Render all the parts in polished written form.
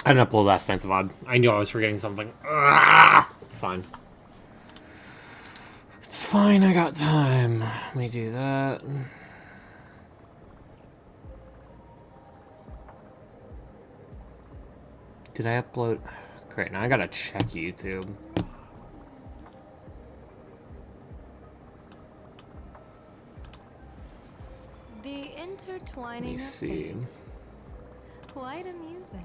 I didn't upload last night's VOD. I knew I was forgetting something. It's fine. It's fine, I got time. Let me do that. Did I upload? Great, now I gotta check YouTube. The intertwining Let me see. of fate. Quite amusing.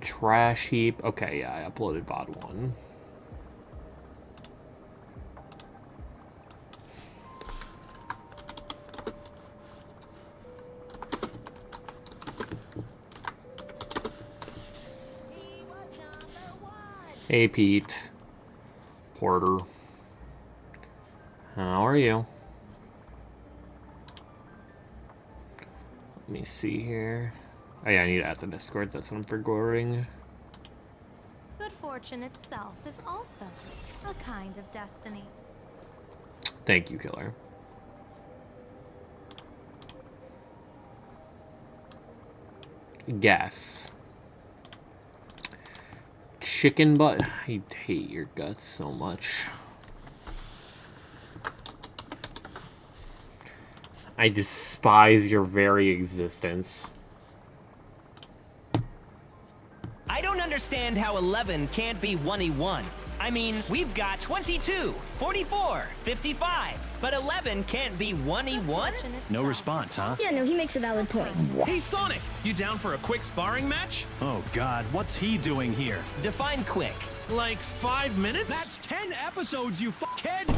Trash heap. Okay, yeah, I uploaded VOD 1. Hey, Pete. Porter. How are you? Let me see here. Oh yeah, I need to add the Discord. That's what I'm forgetting. Good fortune itself is also a kind of destiny. Thank you, Killer. Guess. Chicken butt. I hate your guts so much. I despise your very existence. I don't understand how 11 can't be 1E1. I mean, we've got 22, 44, 55, but 11 can't be 1E1? No response, huh? Yeah, no, he makes a valid point. Hey, Sonic! You down for a quick sparring match? Oh, God, what's he doing here? Define quick. Like 5 minutes? That's 10 episodes, you kid!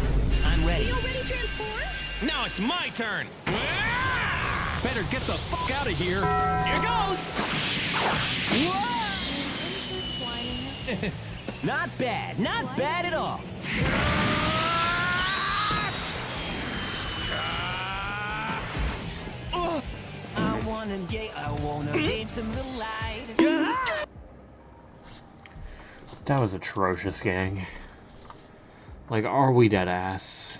I'm ready. He already transformed? Now it's my turn! Better get the fuck out of here! Here goes! Intertwining of Not bad, not bad at all. I wanna dance in the light. That was atrocious, gang. Like, are we dead ass?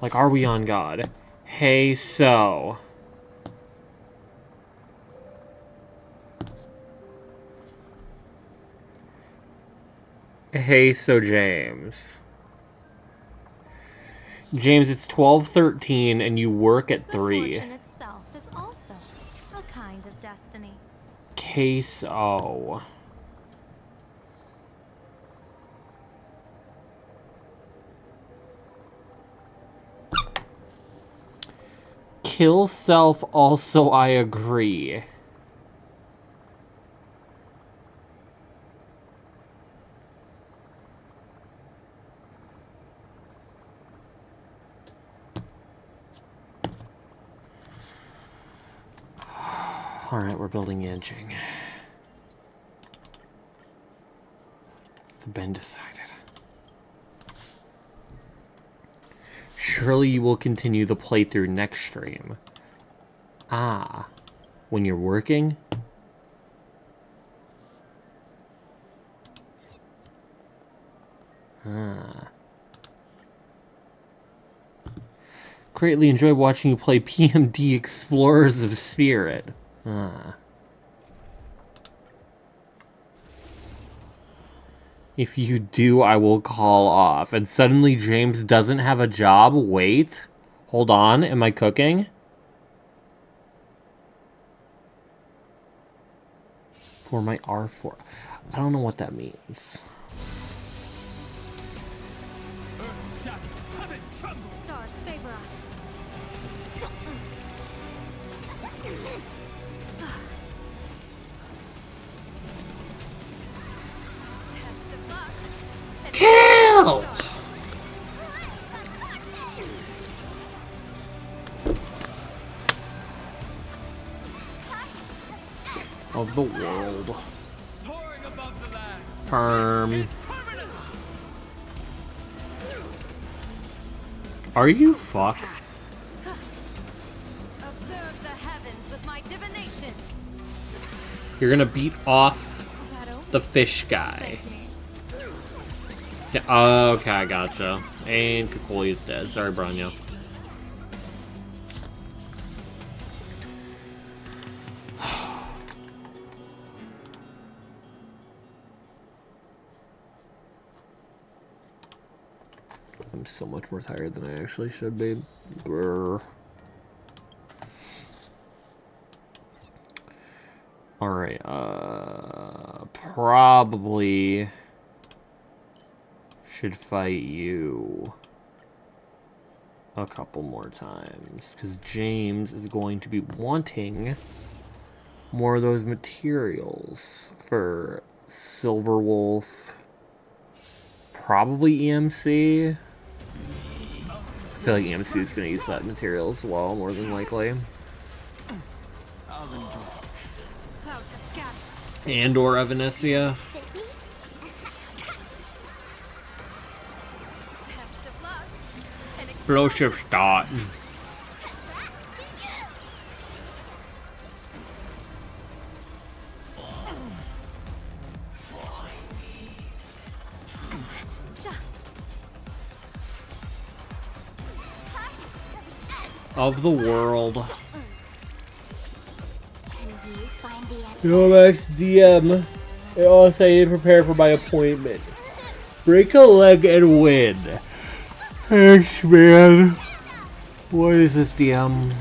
Like, are we on God? Hey, so. Hey, so James. James, it's 12:13 and you work at Good 3. fortune itself is also a kind of destiny. Case O. Kill self, also I agree. Alright, we're building edging. It's been decided. Surely you will continue the playthrough next stream. Ah, when you're working? Ah. Greatly enjoy watching you play PMD Explorers of Spirit. Ah. If you do, I will call off. And suddenly James doesn't have a job? Wait. Hold on. Am I cooking? For my R4. I don't know what that means. Stars favor us. Test of luck. Kill! Of the world. Soaring above the land. Perm. Permanent. Are you fucked? Observe the heavens with my divination. You're gonna beat off That open the fish guy. me. Yeah, okay, I gotcha. And Kakoli is dead. Sorry, Branya. I'm so much more tired than I actually should be. Brr. Alright, probably should fight you a couple more times, because James is going to be wanting more of those materials for Silver Wolf, probably EMC. I feel like EMC is going to use that material as well, more than likely. And or Evanescia. Explosive start. Of the world. Yo, Max DM. I also need to prepare for my appointment. Break a leg and win. Thanks, man. What is this, DM?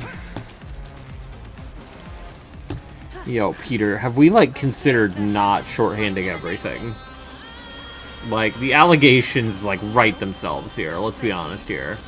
Yo, Peter, have we, like, considered not shorthanding everything? Like, the allegations, like, write themselves here. Let's be honest here.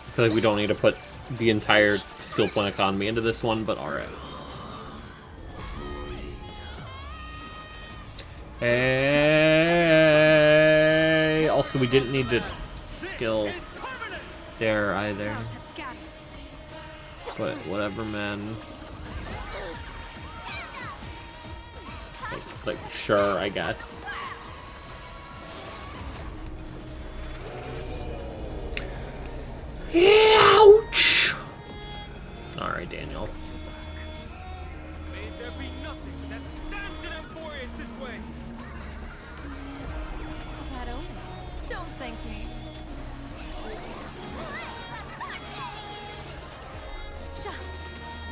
I feel like we don't need to put the entire skill point economy into this one, but alright. Hey! Also, we didn't need to skill there either. But whatever, man. Like sure, I guess. Ouch! Alright, Daniel. May there be nothing that stands in Amphorius' way. Shadow, don't thank me.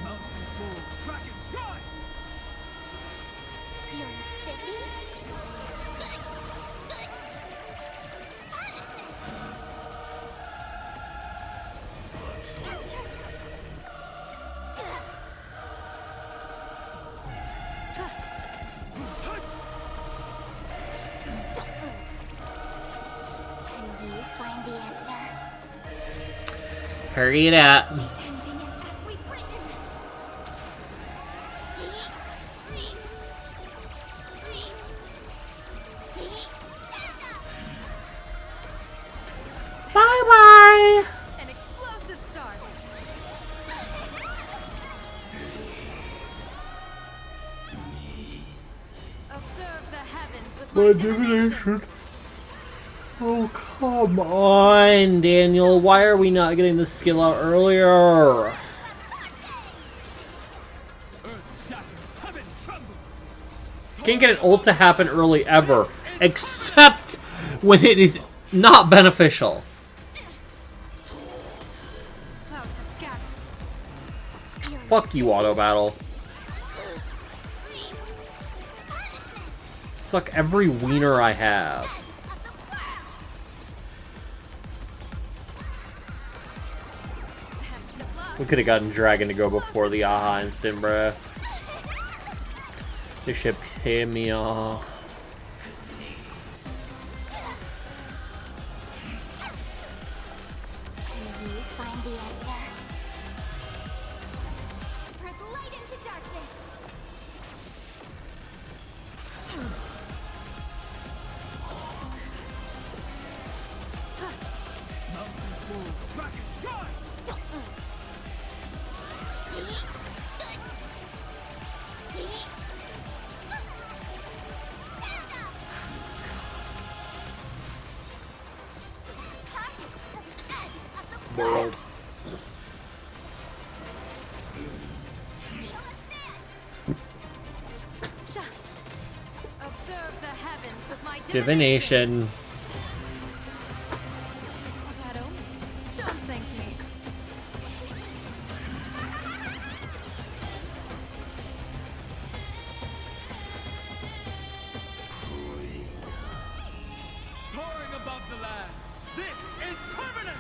Mountains move, dragons rise! Hurry it up. Bye-bye. An explosive start. Observe the heavens with my divination. Oh, come on, Daniel. Why are we not getting this skill out earlier? Earth shatters, heaven trembles. Can't get an ult to happen early ever, except when it is not beneficial. Fuck you, auto battle. Suck every wiener I have. We could have gotten Dragon to go before the Aha instant, bruh. This should piss me off. world. Observe the heavens with my Divination. Shadow, don't thank me. Soaring above the lands. This is permanence.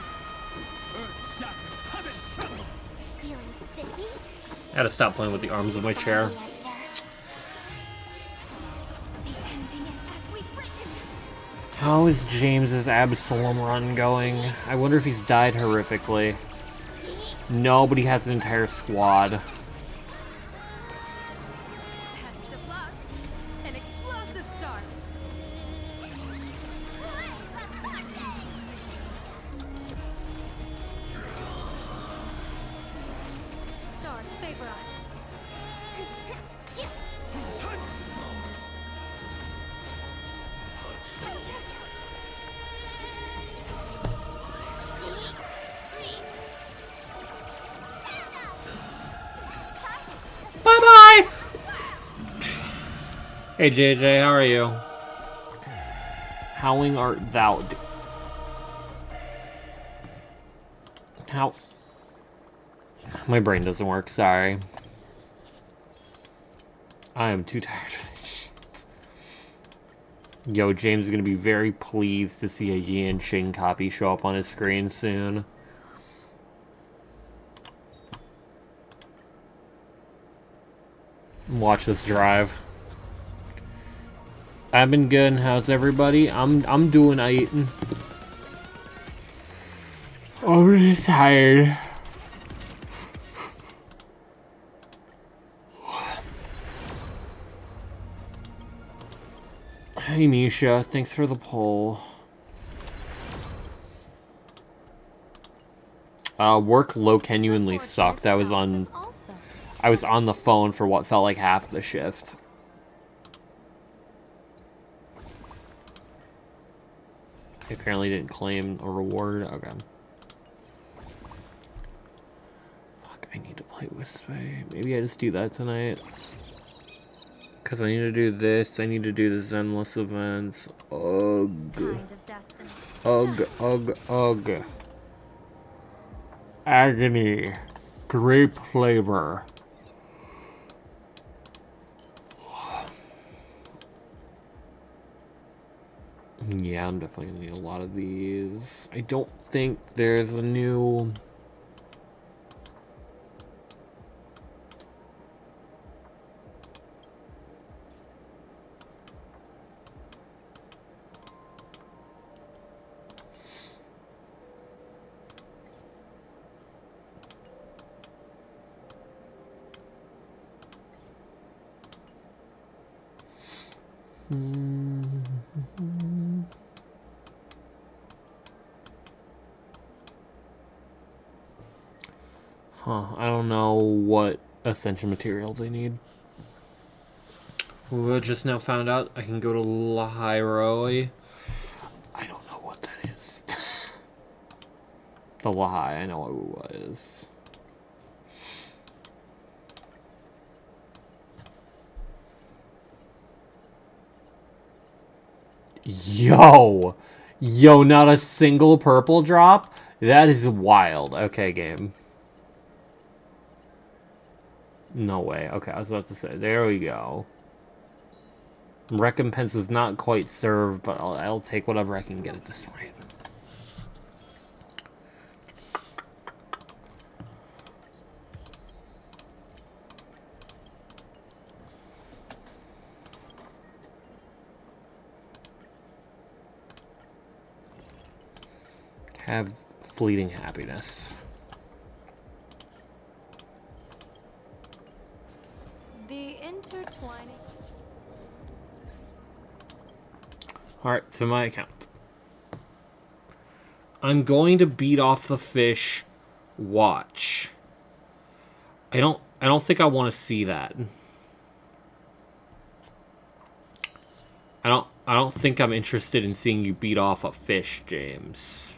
Earth shatters, heaven trembles. Feeling spiffy? I gotta stop playing with the arms of my chair. The answer. The ending is as we've written. How is James's Absalom run going? I wonder if he's died horrifically. No, but he has an entire squad. Best of luck. An explosive start. Stars favor us. Bye-bye! Hey, JJ, how are you? Howling art thou? How? My brain doesn't work, sorry. I am too tired for this shit. Yo, James is gonna be very pleased to see a Yan Xing copy show up on his screen soon. Watch this drive. I've been good. How's everybody? I'm doing aight. I'm just tired. Hey Misha, thanks for the poll. Work low genuinely sucked. I was on the phone for what felt like half the shift. I apparently didn't claim a reward. Okay. Fuck, I need to play Wispe. Maybe I just do that tonight. Because I need to do this. I need to do the Zenless events. Ugh. Kind of destiny. Ugh, ugh, ugh. Agony. Grape flavor. Yeah, I'm definitely gonna need a lot of these. I don't think there's a new... I don't know what ascension material they need. We just now found out I can go to Lahai. I don't know what that is. The Lahai, I know what it is. Yo! Yo, not a single purple drop? That is wild. Okay, game. No way. Okay, I was about to say. There we go. Recompense is not quite served, but I'll take whatever I can get at this point. Have fleeting happiness. The intertwining. Alright, to my account. I'm going to beat off the fish. Watch. I don't think I want to see that. I don't think I'm interested in seeing you beat off a fish, James.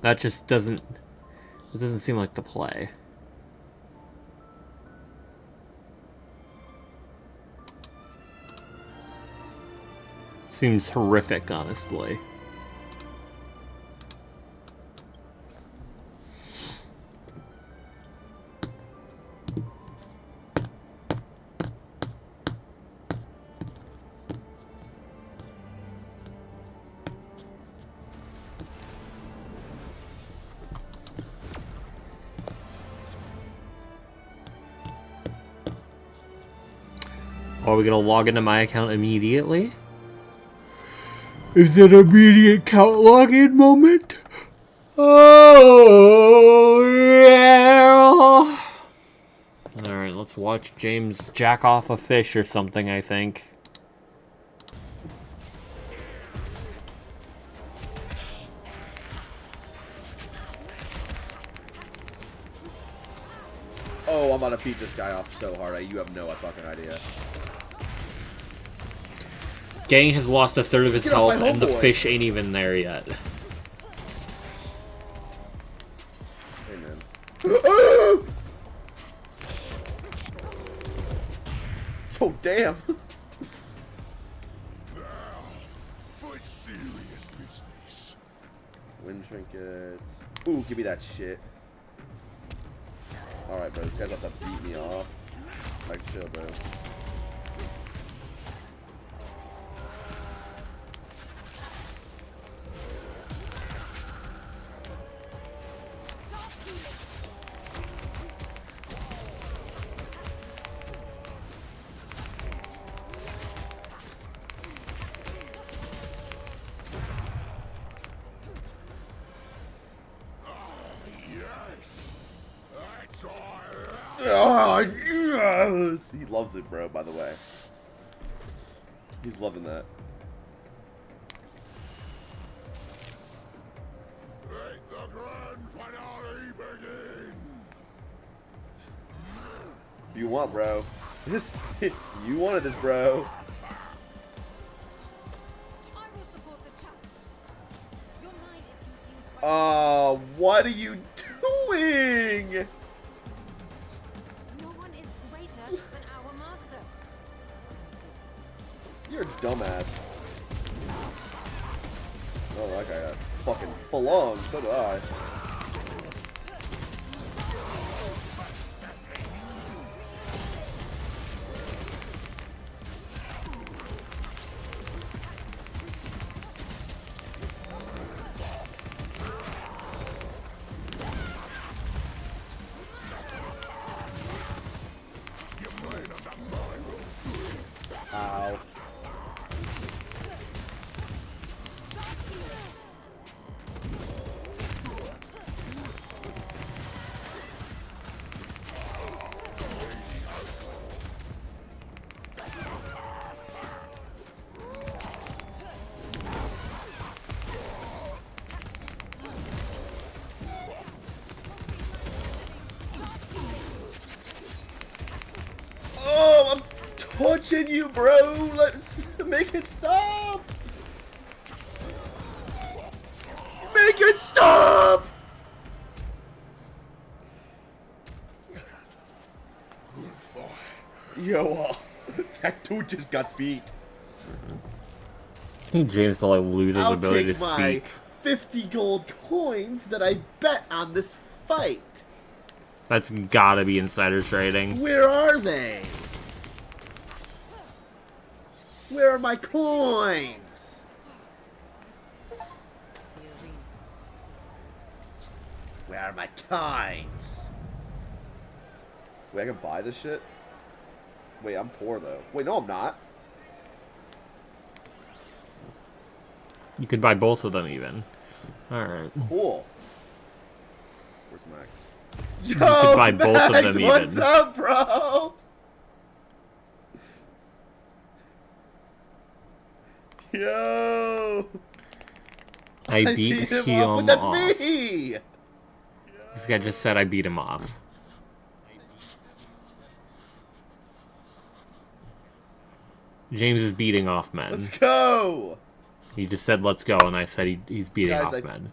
That just doesn't... It doesn't seem like the play. Seems horrific, honestly. Are we gonna log into my account immediately? Is it immediate account login moment? Oh yeah! Alright, let's watch James jack off a fish or something, I think. Oh, I'm about to beat this guy off so hard. You have no fucking idea. Gang has lost a third of his Get off health, my and the homeboy. fish ain't even there yet. Hey, man. Oh, damn. For serious business. Wind trinkets. Ooh, give me that shit. Alright, bro. This guy's about to beat me off. Like, chill, bro. Yes. That's all. Oh, yes! He loves it, bro, by the way. He's loving that. Let the grand finale begin. You want, bro. This, you wanted this, bro. I will support the champ. Your mind is confused by What are you doing? no one is greater than our master. You're a dumbass. Oh, that guy got fucking full on. So do I. Ow. Oh, I'm touching you, bro. Let's make it stop. Make it stop. Good fight. Yo, that dude just got beat. I think James will like lose his I'll ability take to my speak. 50 gold coins that I bet on this fight. That's gotta be insider trading. Where are they? Where are my coins? Where are my coins? Wait, I can buy this shit? Wait, I'm poor though. Wait, no, I'm not. You could buy both of them even. Alright. Cool. Where's Max? Yo, could buy both of Max, them what's even. up, bro? Yo. I beat him but that's off. me. This guy just said I beat him off. James is beating off men. Let's go. He just said let's go, and I said he's beating Guys, off I men.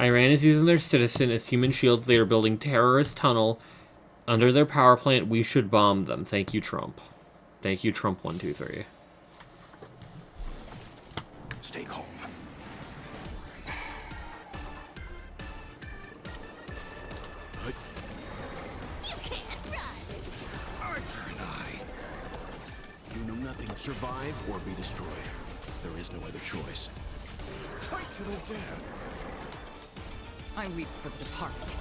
Iran is using their citizen as human shields. They are building terrorist tunnel under their power plant. We should bomb them. Thank you, Trump. Thank you, Trump 123. Stay calm. Arthur and I. You know nothing of survive or be destroyed. There is no other choice. Fight to the death. I weep for the departed.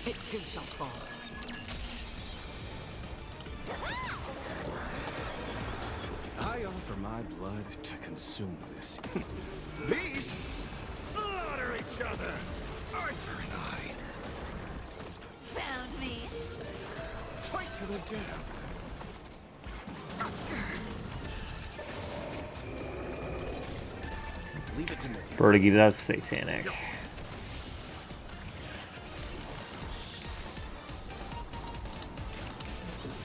It too shall fall. I offer my blood to consume this. Beasts slaughter each other. Arthur and I. Found me. Fight to the death. Leave it to me. Vertigo, that's satanic.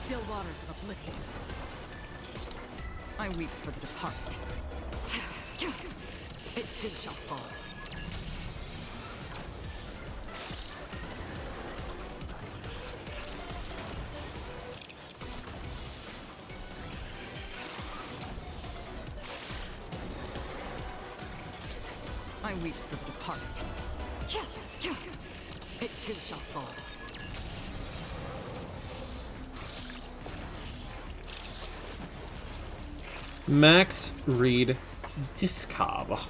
Still waters of oblivion. I weep for the departed. It too shall fall. I weep for the departed. It too shall fall. Max Reed Discob.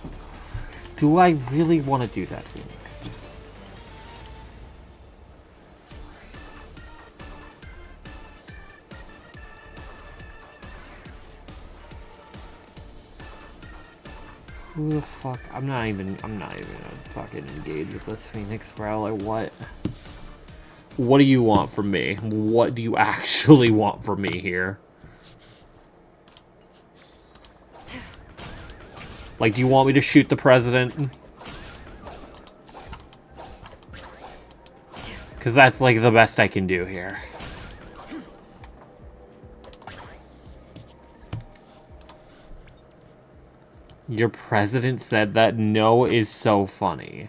Do I really want to do that, Phoenix? Who the fuck? I'm not even gonna fucking engage with this, Phoenix, bro. Like, what? What do you want from me? What do you actually want from me here? Like, do you want me to shoot the president? Because that's, like, the best I can do here. Your president said that? No is so funny.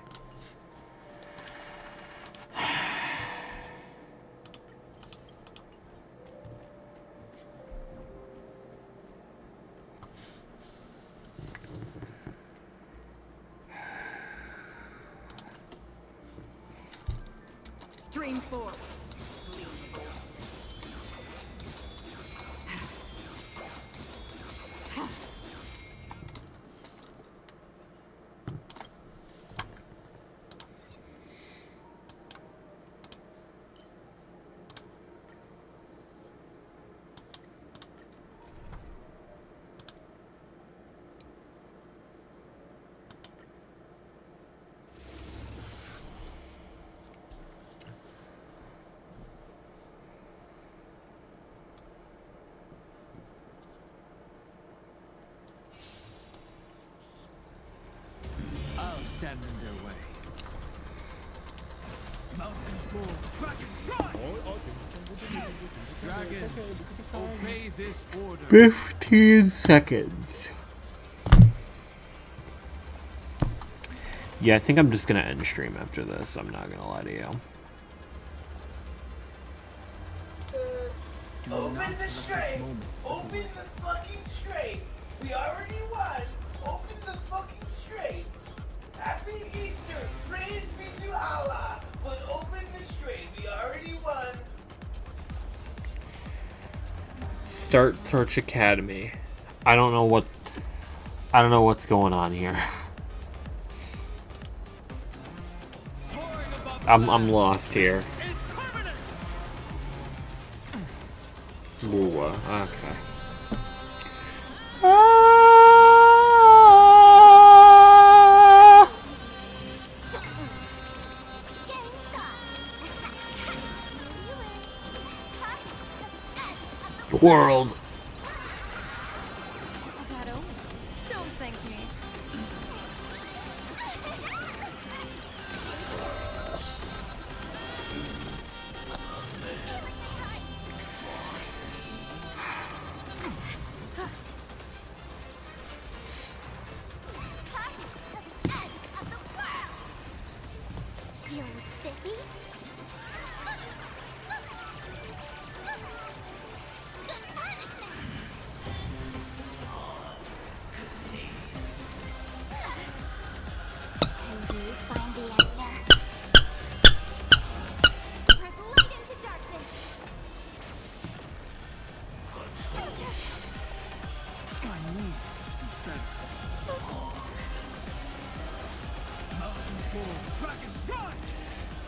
Stream forth. I'll stand in their way. Mountains fall. Dragons, dragons, obey this order. 15 seconds. Yeah, I think I'm just gonna end stream after this. I'm not gonna lie to you. Open the strait! Open the fucking strait! We already won! Open the fucking strait! Happy Easter! Praise be to Allah! But open the strait! We already won! Start Torch Academy. I don't know what's going on here. I'm lost here. Ooh, okay. World. Don't thank me.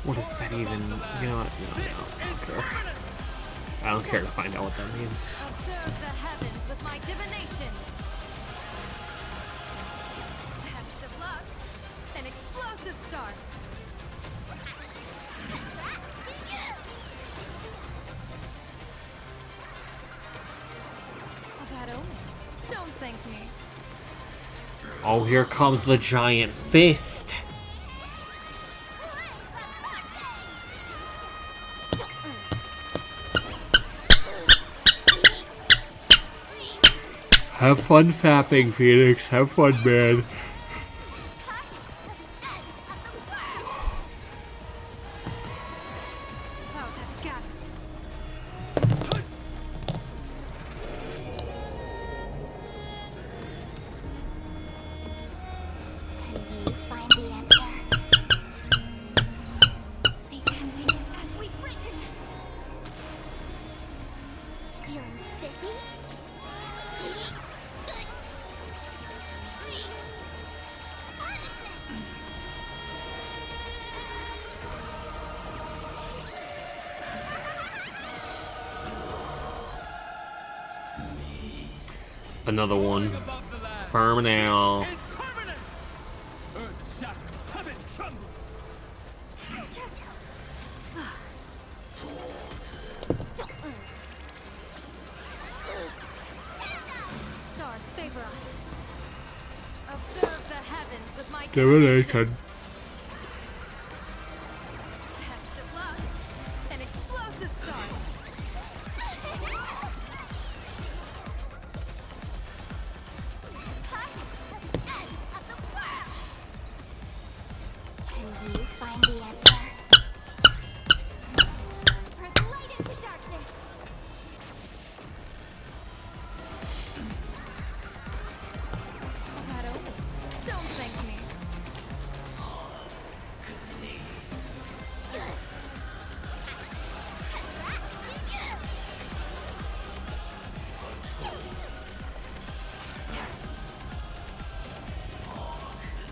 What does that even? You know what? No, I don't care. I don't care to find out what that means. Observe the heavens with my divination. Test of luck. An explosive start. A bad omen. Don't thank me. Oh, here comes the giant fist. Have fun fapping, Phoenix. Have fun, man. Another one. Permanent. Earth shatters, heaven trembles. Stars favor us. Observe the heavens with my Divination. Test of luck. An explosive start. Can you find the answer? Spread light into darkness. A bad omen. Don't thank me.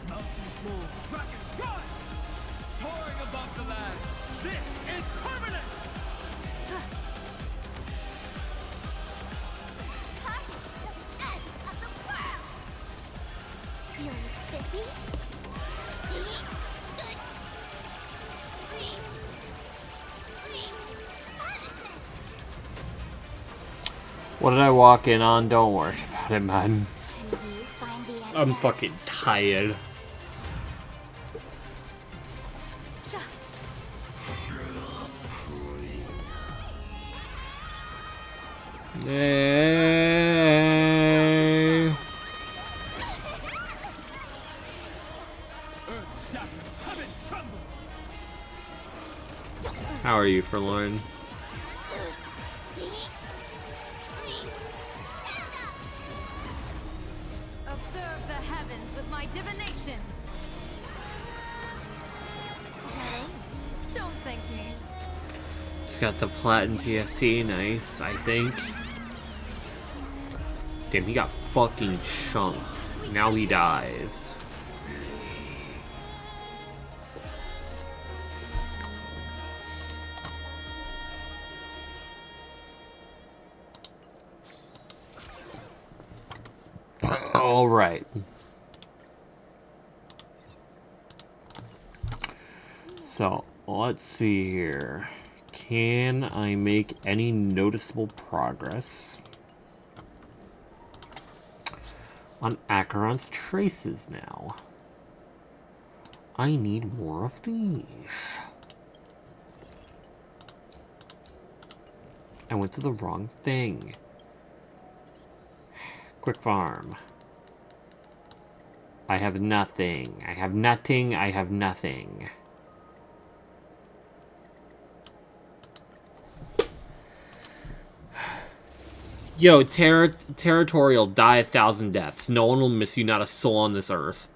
Mountains roar, dragons rise, soaring above the lands. This is permanence. You're spiffy? What did I walk in on? Don't worry about it, man. Can you find the answer? I'm fucking tired. Yay. Earth shatters, heaven trembles. How are you, Forlorn? Observe the heavens with my divination. Don't thank me. He's got the platinum TFT, nice, I think. Damn, he got fucking chunked. Now he dies. All right. So, let's see here. Can I make any noticeable progress on Acheron's traces now? I need more of these. I went to the wrong thing. Quick farm. I have nothing. I have nothing. I have nothing. Yo, territorial, die 1,000 deaths. No one will miss you, not a soul on this earth.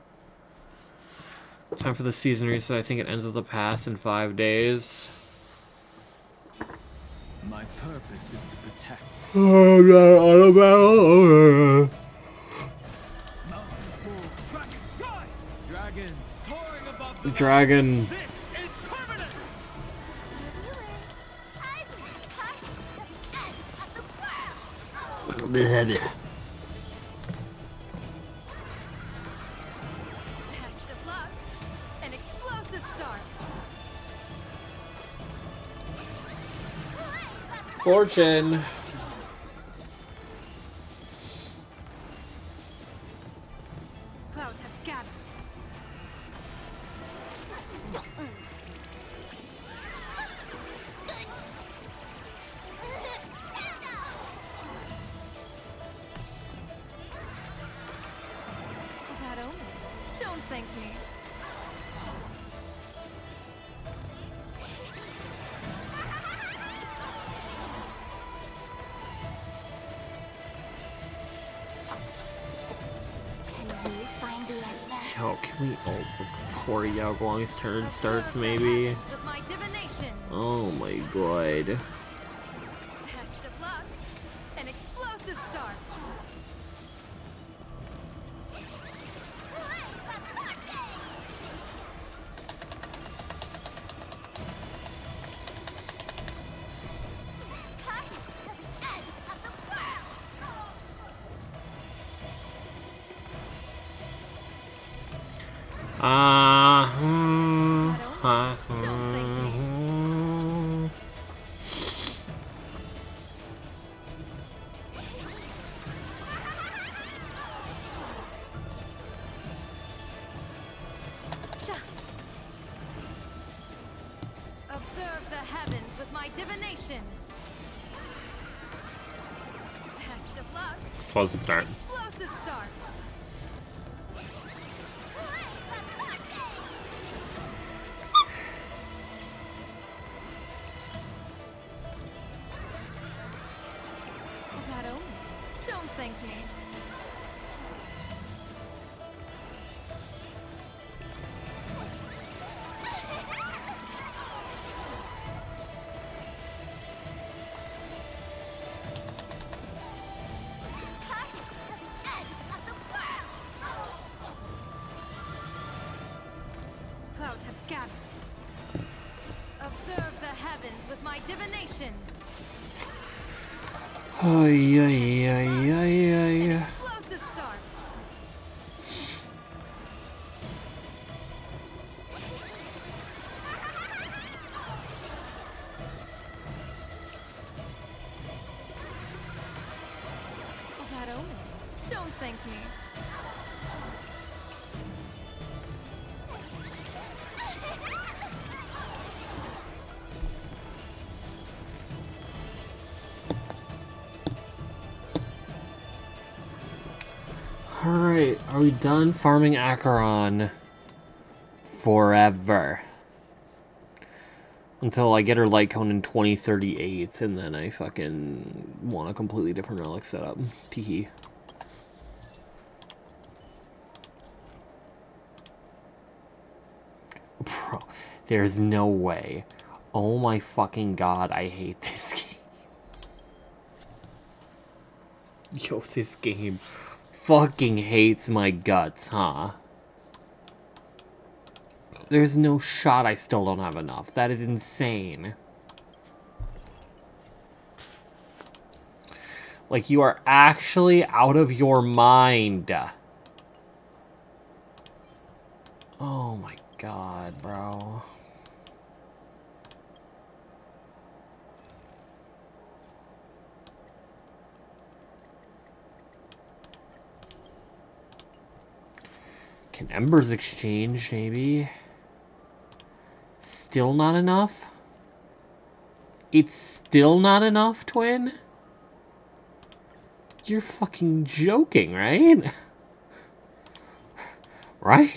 Time for the season reset. I think it ends with the pass in 5 days. My purpose is to protect. Oh, Mountains roar, dragons rise, dragons soaring above Dragon. This is permanence! Best of luck. An explosive start. Fortune. Clouds have scattered. Bad omen. Don't thank me. Can you find the answer? Yo, can we ult before Yao Guang's turn starts, maybe? With my divination. Oh my god. Best of luck. An explosive start. Don't thank me. Observe the heavens with my divinations. Best of luck. Supposed to start. Explosive start. Bad omen. Don't thank me. Clouds have scattered. Observe the heavens with my divinations. Ay, ay, ay, ay, ay. Explosive start. Bad omen. Don't thank me. Alright, are we done farming Acheron? Forever. Until I get her light cone in 2038, and then I fucking want a completely different relic setup. Teehee. Bro, there's no way. Oh my fucking god, I hate this game. Yo, this game fucking hates my guts, huh? There's no shot I still don't have enough. That is insane. Like, you are actually out of your mind. Oh my god, bro. Can Embers exchange, maybe? Still not enough? It's still not enough, twin? You're fucking joking, right? Right?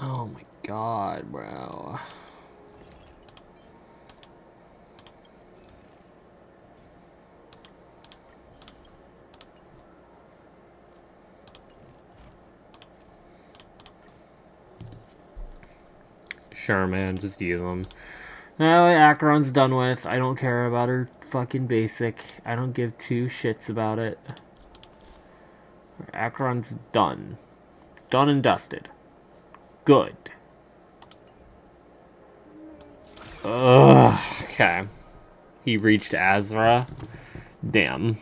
Oh my god, bro. Sure, man, just use them. Now Acheron's done with. I don't care about her fucking basic. I don't give two shits about it. Acheron's done. Done and dusted. Good. Ugh. Okay. He reached Azra. Damn.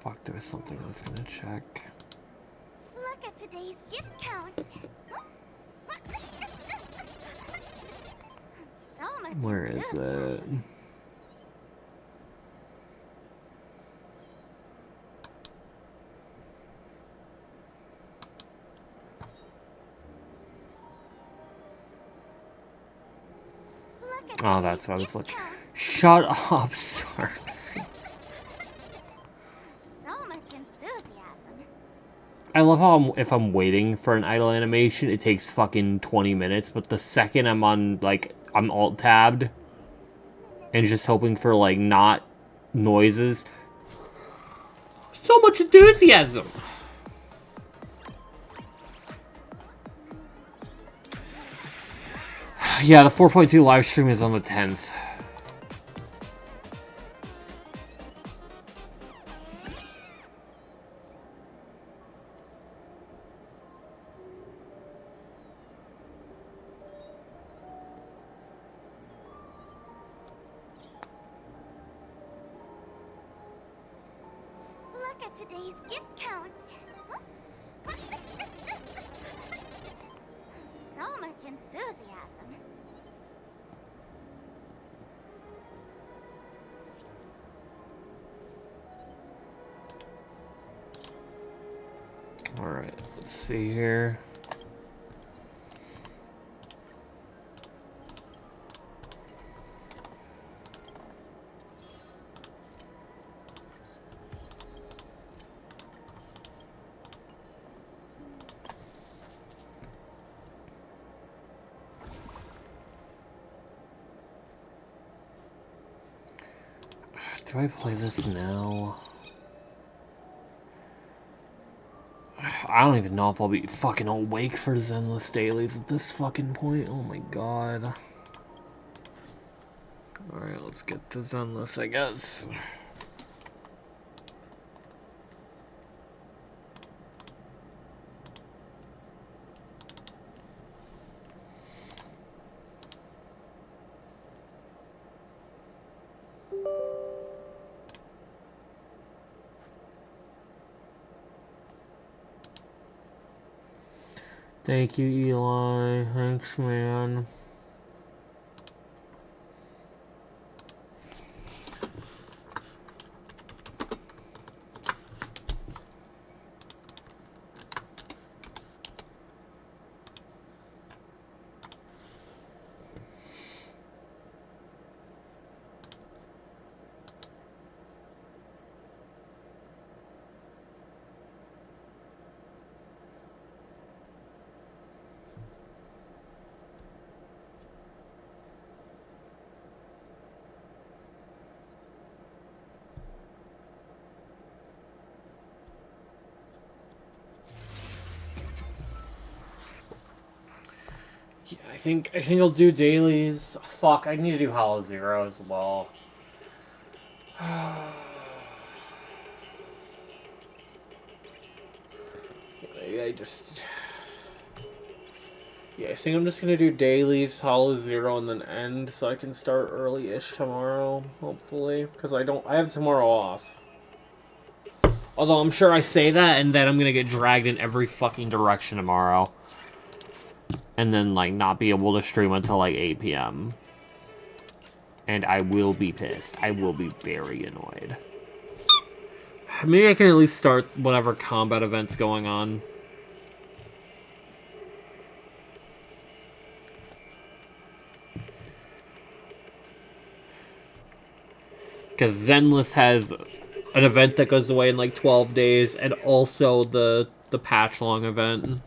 Fuck, there was something I was gonna check. Look at today's gift count. So much Where is it? enthusiasm. Look at Oh, that's today's what I was gift looking. count. Shut up, Sparks. So much enthusiasm. I love how if I'm waiting for an idle animation, it takes fucking 20 minutes, but the second I'm on, like, I'm alt-tabbed and just hoping for, like, not noises, so much enthusiasm! Yeah, the 4.2 live stream is on the 10th. Look at today's gift count. So much enthusiasm. Alright, let's see here. Do I play this now? I don't even know if I'll be fucking awake for Zenless dailies at this fucking point. Oh my god. Alright, let's get to Zenless, I guess. Thank you, Eli. Thanks, man. Yeah, I think I'll do dailies. Fuck, I need to do Hollow Zero as well. Yeah, I think I'm just gonna do dailies, Hollow Zero, and then end so I can start early-ish tomorrow, hopefully. Because I have tomorrow off. Although I'm sure I say that and then I'm gonna get dragged in every fucking direction tomorrow. And then, like, not be able to stream until, like, 8 p.m. And I will be pissed. I will be very annoyed. Maybe I can at least start whatever combat event's going on. Because Zenless has an event that goes away in, like, 12 days, and also the patch-long event.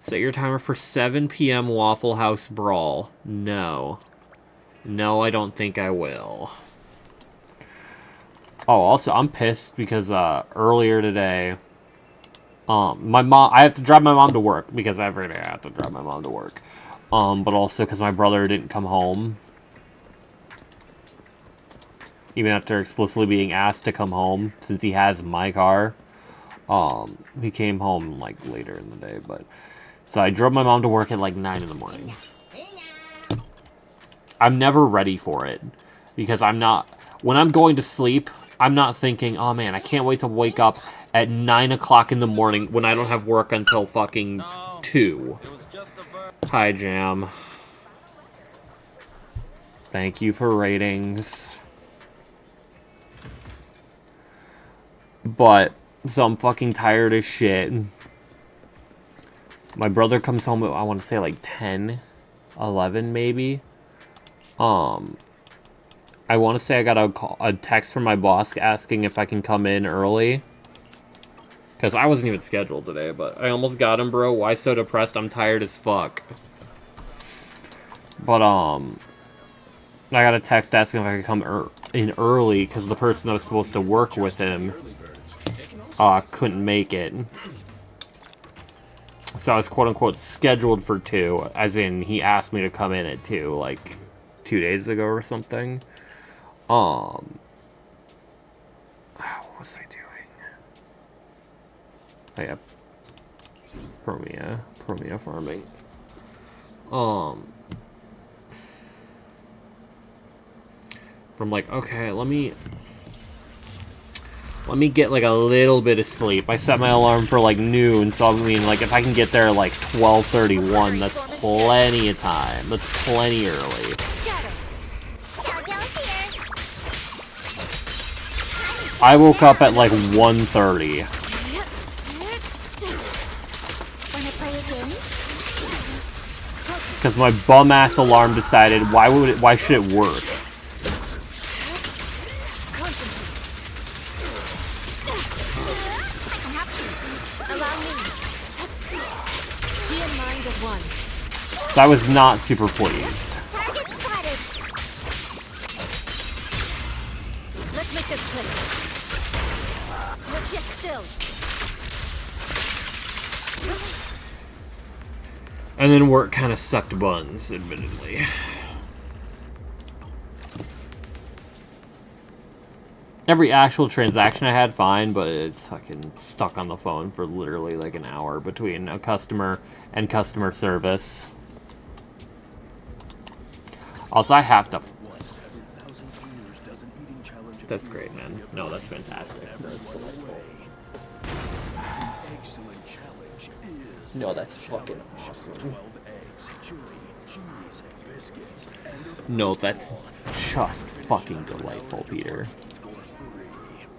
Set your timer for 7 p.m. Waffle House Brawl. No. No, I don't think I will. Oh, also, I'm pissed because earlier today, my mom, I have to drive my mom to work because every day I have to drive my mom to work. But also because my brother didn't come home. Even after explicitly being asked to come home, since he has my car. He came home, like, later in the day, but... So I drove my mom to work at, like, 9 in the morning. I'm never ready for it. Because I'm not... When I'm going to sleep, I'm not thinking, oh man, I can't wait to wake up at 9 o'clock in the morning when I don't have work until fucking 2. Hi, Jam. Thank you for ratings. But, so I'm fucking tired as shit. My brother comes home at, I want to say, like, 10, 11, maybe. I want to say I got a text from my boss asking if I can come in early. Because I wasn't even scheduled today, but I almost got him, bro. Why so depressed? I'm tired as fuck. But, I got a text asking if I could come in early, because the person that was supposed to work with him couldn't make it. So I was quote-unquote scheduled for 2, as in he asked me to come in at 2, like 2 days ago or something. What was I doing? Oh yeah. Promia farming. I'm like, okay, let me get, like, a little bit of sleep. I set my alarm for, like, noon, so I mean, like, if I can get there at, like, 12:31, that's plenty of time. That's plenty early. I woke up at, like, 1:30. Because my bum-ass alarm decided, why should it work? So I was not super pleased. Target spotted. Let's make this quick. Legit still. And then work kind of sucked buns, admittedly. Every actual transaction I had, fine, but it's fucking stuck on the phone for literally like an hour between a customer and customer service. Also, I have to... That's great, man. No, that's fantastic. That's delightful. No, that's fucking awesome. No, that's just fucking delightful, Peter.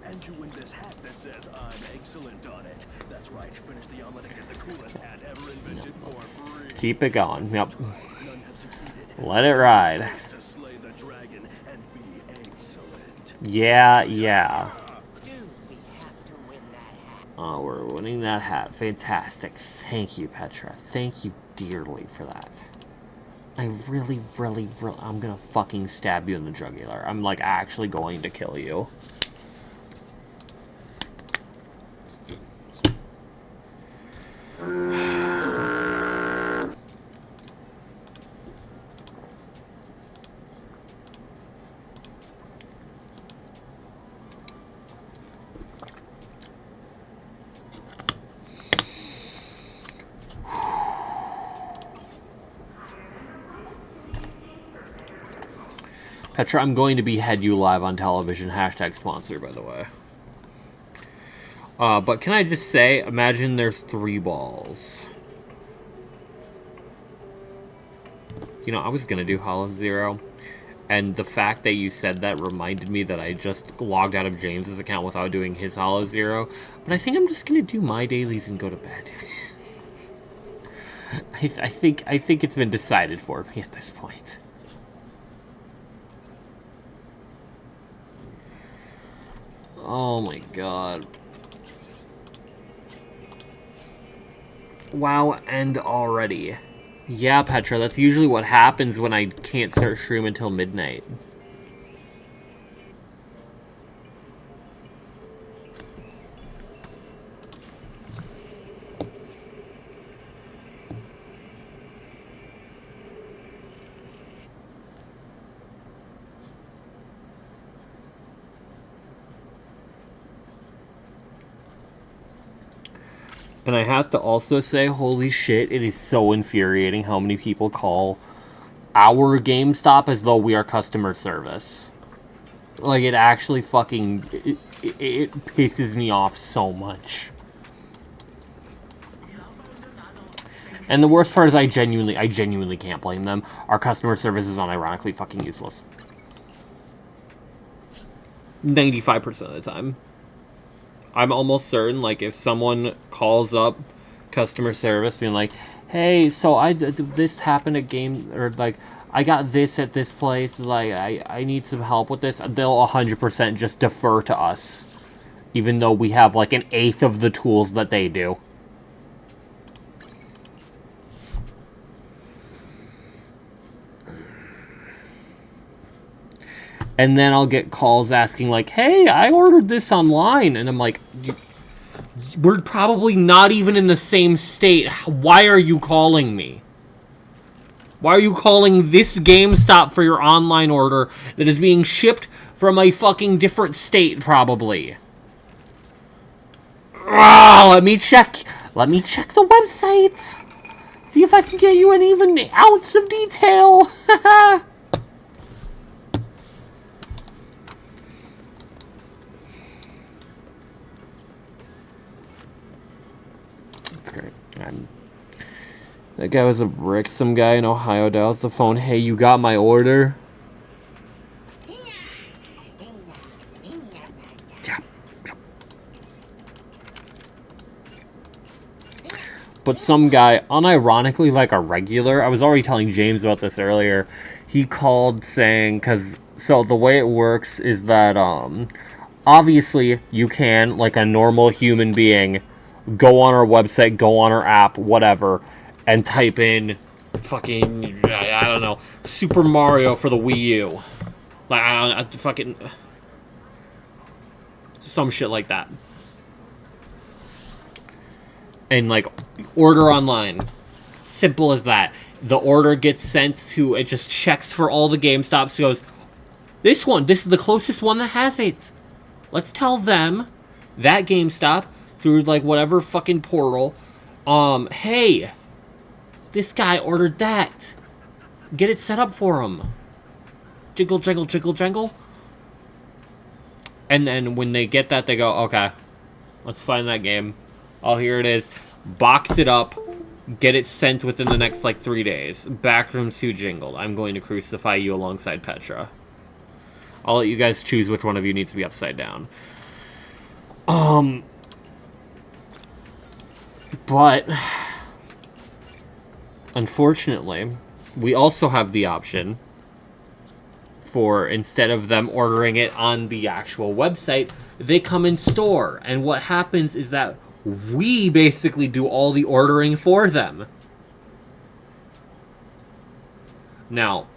And you win this hat that says I'm excellent on it. That's right. Finish the omelet and get the coolest hat ever invented for free. Keep it going. Yep. Let it ride. Yeah. Oh, we're winning that hat. Fantastic. Thank you, Petra. Thank you dearly for that. I really, I'm gonna fucking stab you in the jugular. I'm, like, actually going to kill you. Petra, I'm going to behead you live on television. Hashtag sponsor, by the way. But can I just say, imagine there's 3 balls. You know, I was going to do Hollow Zero, and the fact that you said that reminded me that I just logged out of James's account without doing his Hollow Zero. But I think I'm just going to do my dailies and go to bed. I think it's been decided for me at this point. Oh my god. Wow, end already. Yeah, Petra, that's usually what happens when I can't start stream until midnight. And I have to also say, holy shit, it is so infuriating how many people call our GameStop as though we are customer service. Like, it actually fucking... It pisses me off so much. And the worst part is I genuinely can't blame them. Our customer service is unironically fucking useless. 95% of the time. I'm almost certain, like, if someone calls up customer service being like, hey, so this happened at game, or like, I got this at this place, like, I need some help with this, they'll 100% just defer to us. Even though we have, like, 1/8 of the tools that they do. And then I'll get calls asking, like, hey, I ordered this online. And I'm like, we're probably not even in the same state. Why are you calling me? Why are you calling this GameStop for your online order that is being shipped from a fucking different state, probably? Oh, let me check. Let me check the website. See if I can get you an even ounce of detail. That's great. That guy was a brick. Some guy in Ohio dials the phone. Hey, you got my order? Yeah. But some guy, unironically like a regular, I was already telling James about this earlier, he called saying, so the way it works is that, obviously you can, like a normal human being, go on our website, go on our app, whatever, and type in fucking, I don't know, Super Mario for the Wii U. Like, I don't know, fucking, some shit like that. And, like, order online. Simple as that. The order gets sent to, it just checks for all the GameStops, goes, this is the closest one that has it. Let's tell them, that GameStop, through, like, whatever fucking portal, hey, this guy ordered that. Get it set up for him. Jiggle, jiggle, jiggle, jangle. And then when they get that, they go, okay, let's find that game. Oh, here it is. Box it up. Get it sent within the next, like, 3 days. Backrooms 2 jingled. I'm going to crucify you alongside Petra. I'll let you guys choose which one of you needs to be upside down. But unfortunately, we also have the option for, instead of them ordering it on the actual website, they come in store. And what happens is that we basically do all the ordering for them. Now,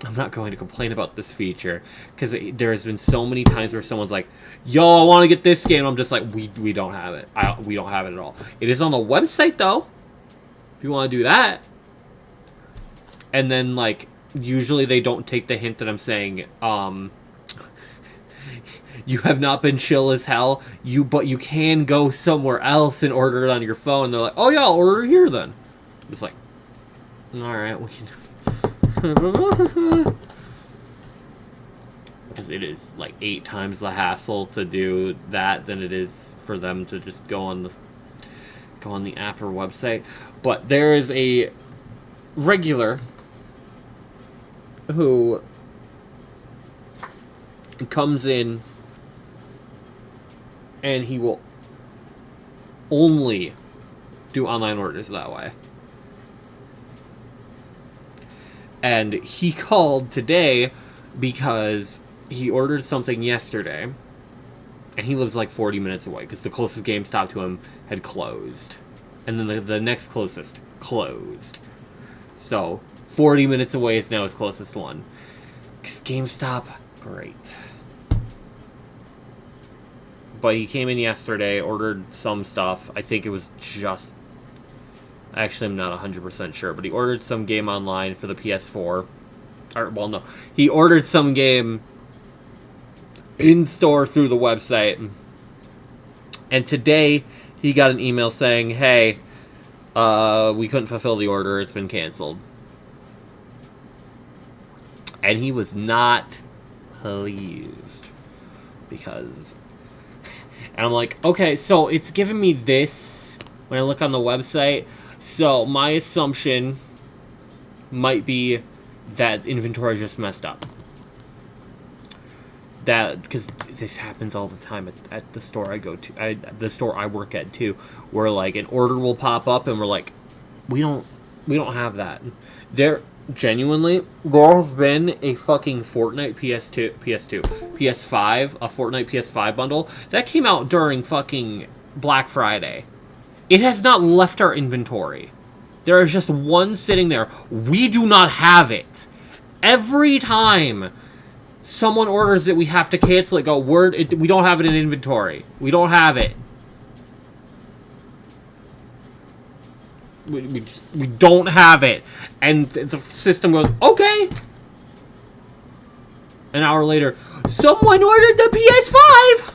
I'm not going to complain about this feature, because there has been so many times where someone's like, yo, I want to get this game. I'm just like, we don't have it. We don't have it at all. It is on the website, though, if you want to do that. And then, like, usually they don't take the hint that I'm saying, you have not been chill as hell, but you can go somewhere else and order it on your phone. They're like, oh yeah, I'll order it here then. It's like, alright, we can... Because it is like 8 times the hassle to do that than it is for them to just go on the app or website. But there is a regular who comes in and he will only do online orders that way. And he called today because he ordered something yesterday, and he lives like 40 minutes away because the closest GameStop to him had closed. And then the next closest closed. So 40 minutes away is now his closest one. Because GameStop, great. But he came in yesterday, ordered some stuff. I think it was just... Actually, I'm not 100% sure, but he ordered some game online for the PS4. Or, well, no. He ordered some game in-store through the website. And today, he got an email saying, hey, we couldn't fulfill the order, it's been canceled. And he was not pleased. Because... And I'm like, okay, so it's giving me this when I look on the website. So my assumption might be that inventory just messed up. That, because this happens all the time at the store I go to, the store I work at too, where like an order will pop up and we're like, we don't have that. There genuinely, there has been a fucking Fortnite PS5, a Fortnite PS5 bundle that came out during fucking Black Friday. It has not left our inventory. There is just one sitting there. We do not have it. Every time someone orders it, we have to cancel it. We don't have it in inventory. We don't have it. We don't have it. And the system goes, okay. An hour later, someone ordered the PS5!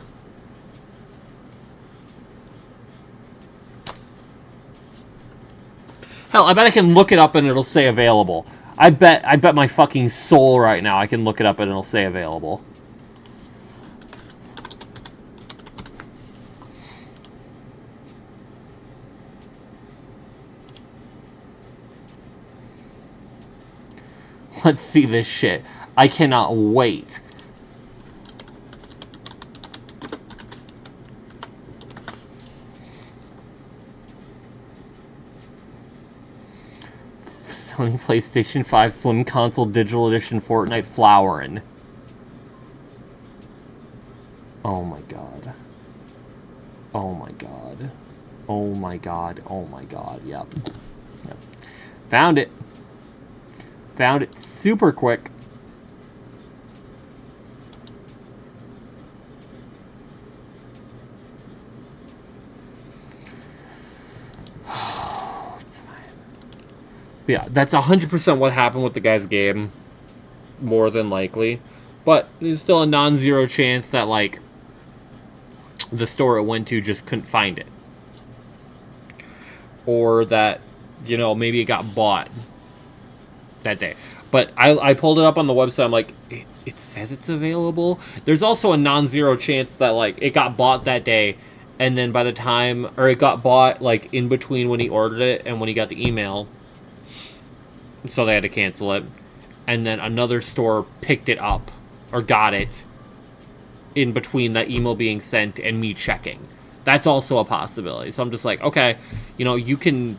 Hell, I bet I can look it up and it'll say available. I bet my fucking soul right now I can look it up and it'll say available. Let's see this shit. I cannot wait. Sony PlayStation 5 Slim Console Digital Edition Fortnite Flowerin'. Oh my god. Oh my god. Oh my god. Oh my god. Yep. Found it. Found it super quick. It's fine. Yeah, that's 100% what happened with the guy's game. More than likely. But there's still a non-zero chance that, like, the store it went to just couldn't find it. Or that, you know, maybe it got bought that day. But I pulled it up on the website. I'm like, it says it's available. There's also a non-zero chance that, like, it got bought that day, and then by the time, or it got bought, like, in between when he ordered it and when he got the email, so they had to cancel it, and then another store picked it up or got it in between that email being sent and me checking. That's also a possibility. So I'm just like, okay, you know, you could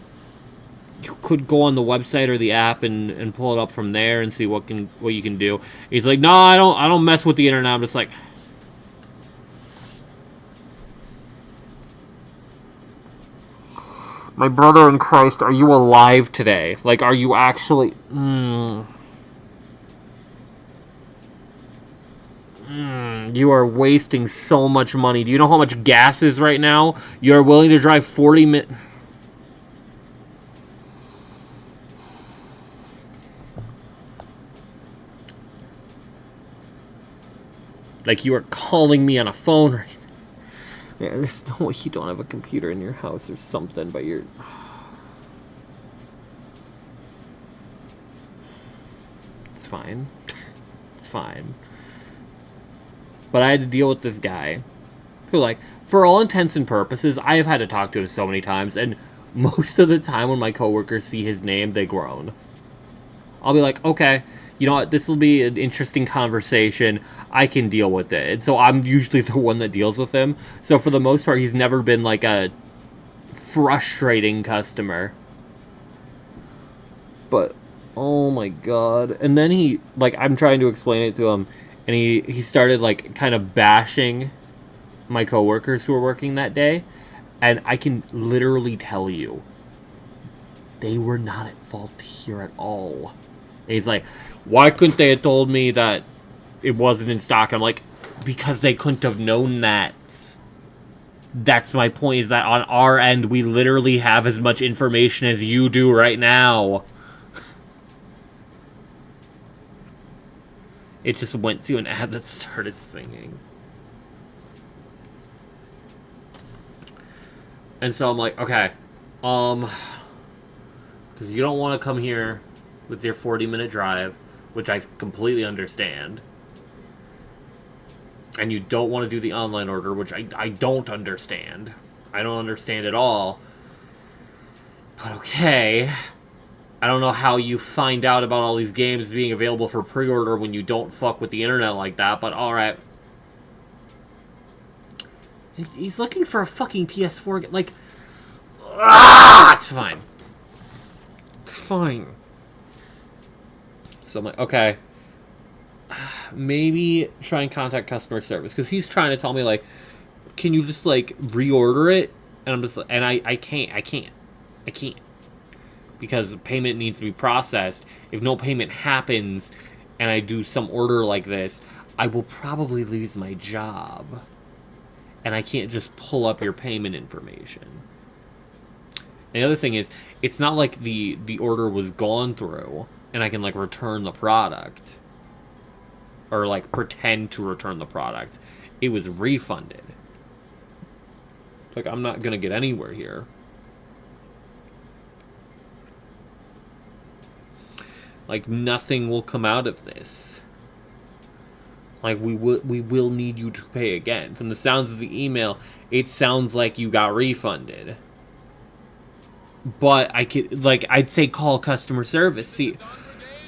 go on the website or the app and pull it up from there and see what you can do. He's like, no, I don't mess with the internet. I'm just like, my brother in Christ, are you alive today? Like, are you actually? You are wasting so much money. Do you know how much gas is right now? You're willing to drive 40 minutes. Like, you are calling me on a phone right now. Yeah, there's no way you don't have a computer in your house or something, but you're... It's fine. It's fine. But I had to deal with this guy who, like, for all intents and purposes, I have had to talk to him so many times, and most of the time when my coworkers see his name, they groan. I'll be like, okay, you know what, this will be an interesting conversation. I can deal with it. And so I'm usually the one that deals with him. So for the most part, he's never been, like, a frustrating customer. But, oh my god. And then he, like, I'm trying to explain it to him, and he started, like, kind of bashing my coworkers who were working that day. And I can literally tell you, they were not at fault here at all. And he's like, why couldn't they have told me that it wasn't in stock? I'm like, because they couldn't have known that. That's my point, is that on our end, we literally have as much information as you do right now. It just went to an ad that started singing. And so I'm like, okay, because you don't want to come here with your 40-minute drive, which I completely understand. And you don't want to do the online order, which I don't understand. I don't understand at all. But okay. I don't know how you find out about all these games being available for pre-order when you don't fuck with the internet like that, but alright. He's looking for a fucking PS4 game. Like, it's fine. It's fine. So I'm like, okay. Maybe try and contact customer service. Because he's trying to tell me, like, can you just, like, reorder it? And I'm just like, and I can't. Because payment needs to be processed. If no payment happens and I do some order like this, I will probably lose my job. And I can't just pull up your payment information. And the other thing is, it's not like the order was gone through and I can, like, return the product. Or, like, pretend to return the product. It was refunded. Like, I'm not gonna get anywhere here. Like, nothing will come out of this. Like, we will need you to pay again. From the sounds of the email, it sounds like you got refunded. But I could, like, I'd say call customer service. See,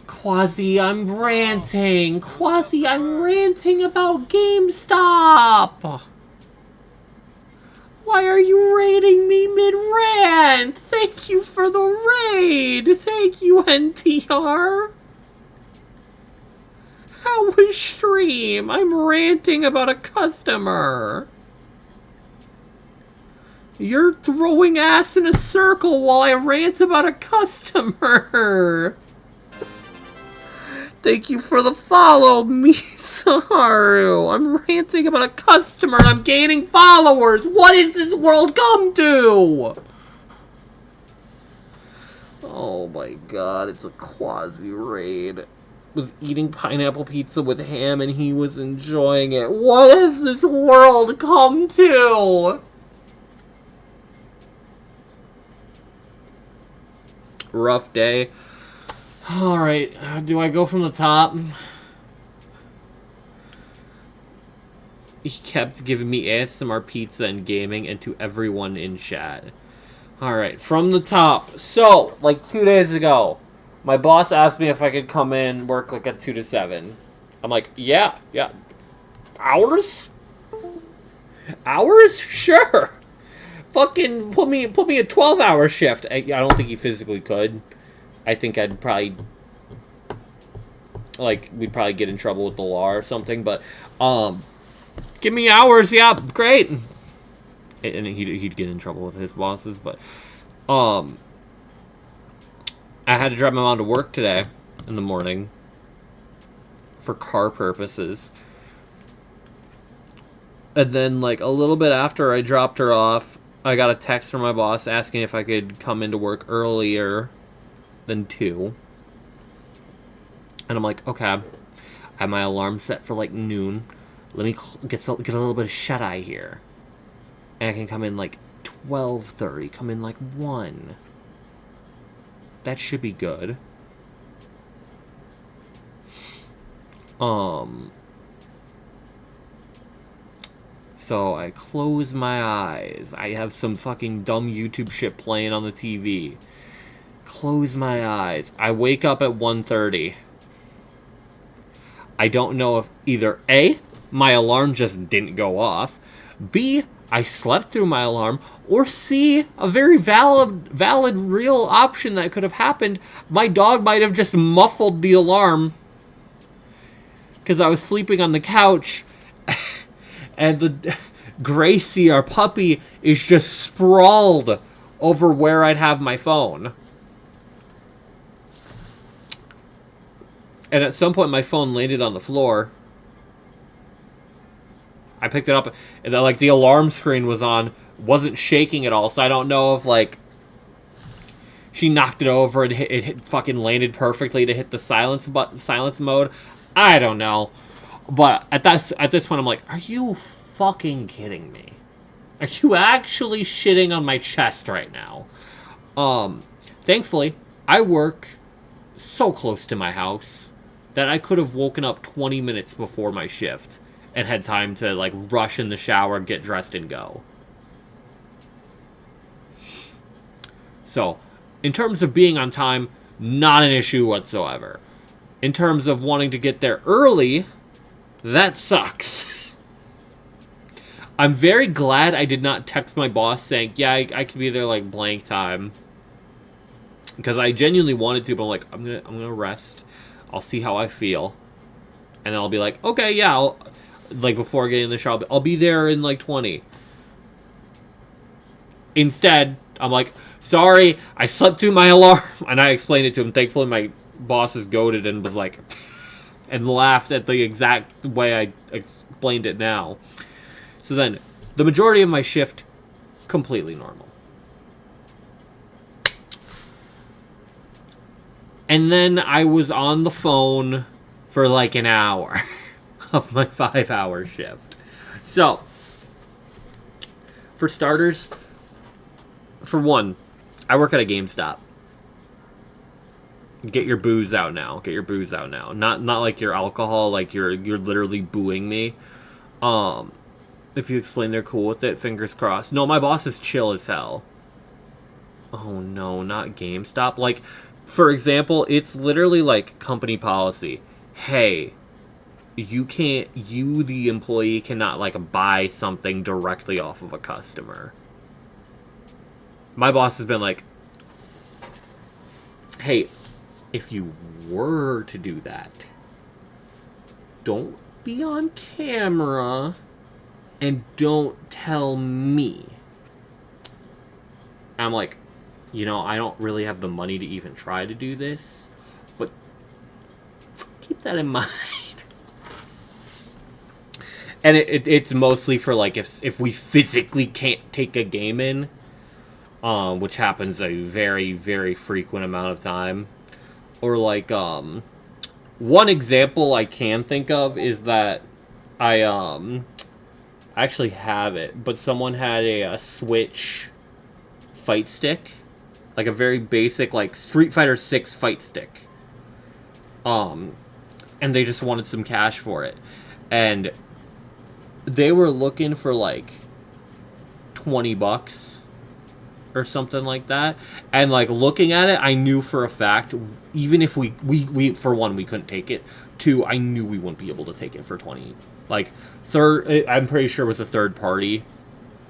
Quasi, I'm ranting. Quasi, I'm ranting about GameStop. Why are you raiding me mid-rant? Thank you for the raid. Thank you, NTR. How was stream? I'm ranting about a customer. You're throwing ass in a circle while I rant about a customer. Thank you for the follow, Misaharu. I'm ranting about a customer and I'm gaining followers. What is this world come to? Oh my god, it's a Quasi raid. Was eating pineapple pizza with ham and he was enjoying it. What has this world come to? Rough day. Alright, do I go from the top? He kept giving me ASMR pizza and gaming and to everyone in chat. Alright, from the top. So, like 2 days ago, my boss asked me if I could come in, work like at 2 to 7. I'm like, yeah. Hours? Hours? Sure. Fucking put me a 12-hour shift. I don't think he physically could. I think I'd probably, like, we'd probably get in trouble with the law or something, but, give me hours, yeah, great. And he'd get in trouble with his bosses, but, I had to drive my mom to work today in the morning for car purposes. And then, like, a little bit after I dropped her off, I got a text from my boss asking if I could come into work earlier than 2. And I'm like, okay. I have my alarm set for, like, noon. Let me get a little bit of shut-eye here. And I can come in, like, 12:30. Come in, like, 1. That should be good. So I close my eyes. I have some fucking dumb YouTube shit playing on the TV. Close my eyes. I wake up at 1:30. I don't know if either A, my alarm just didn't go off, B, I slept through my alarm, or C, a very valid real option that could have happened, my dog might have just muffled the alarm because I was sleeping on the couch and the Gracie, our puppy, is just sprawled over where I'd have my phone. And at some point, my phone landed on the floor. I picked it up, and then, like, the alarm screen was on, wasn't shaking at all, so I don't know if, like, she knocked it over and it fucking landed perfectly to hit the silence mode. I don't know. But at this point, I'm like, are you fucking kidding me? Are you actually shitting on my chest right now? Thankfully, I work so close to my house that I could have woken up 20 minutes before my shift and had time to, like, rush in the shower, get dressed, and go. So, in terms of being on time, not an issue whatsoever. In terms of wanting to get there early, that sucks. I'm very glad I did not text my boss saying, yeah, I could be there, like, blank time. Because I genuinely wanted to, but I'm like, I'm gonna rest. I'll see how I feel. And then I'll be like, okay, yeah, like, before getting in the shower, I'll be there in, like, 20. Instead, I'm like, sorry, I slept through my alarm. And I explained it to him. Thankfully, my boss is goated and was like, and laughed at the exact way I explained it now. So then, the majority of my shift, completely normal. And then I was on the phone for like an hour of my 5-hour shift. So, for starters, for one, I work at a GameStop. Get your booze out now. Get your booze out now. Not like your alcohol, like you're literally booing me. If you explain they're cool with it, fingers crossed. No, my boss is chill as hell. Oh no, not GameStop. Like, for example, it's literally like company policy. Hey, you, the employee, cannot, like, buy something directly off of a customer. My boss has been like, hey, if you were to do that, don't be on camera and don't tell me. I'm like, you know, I don't really have the money to even try to do this, but keep that in mind. And it's mostly for, like, if we physically can't take a game in, which happens a very, very frequent amount of time. Or, like, one example I can think of is that I actually have it, but someone had a Switch fight stick. Like a very basic, like, Street Fighter 6 fight stick. And they just wanted some cash for it. And they were looking for, like, $20 or something like that. And, like, looking at it, I knew for a fact, even if we for one, we couldn't take it. Two, I knew we wouldn't be able to take it for 20. Like, I'm pretty sure it was a third party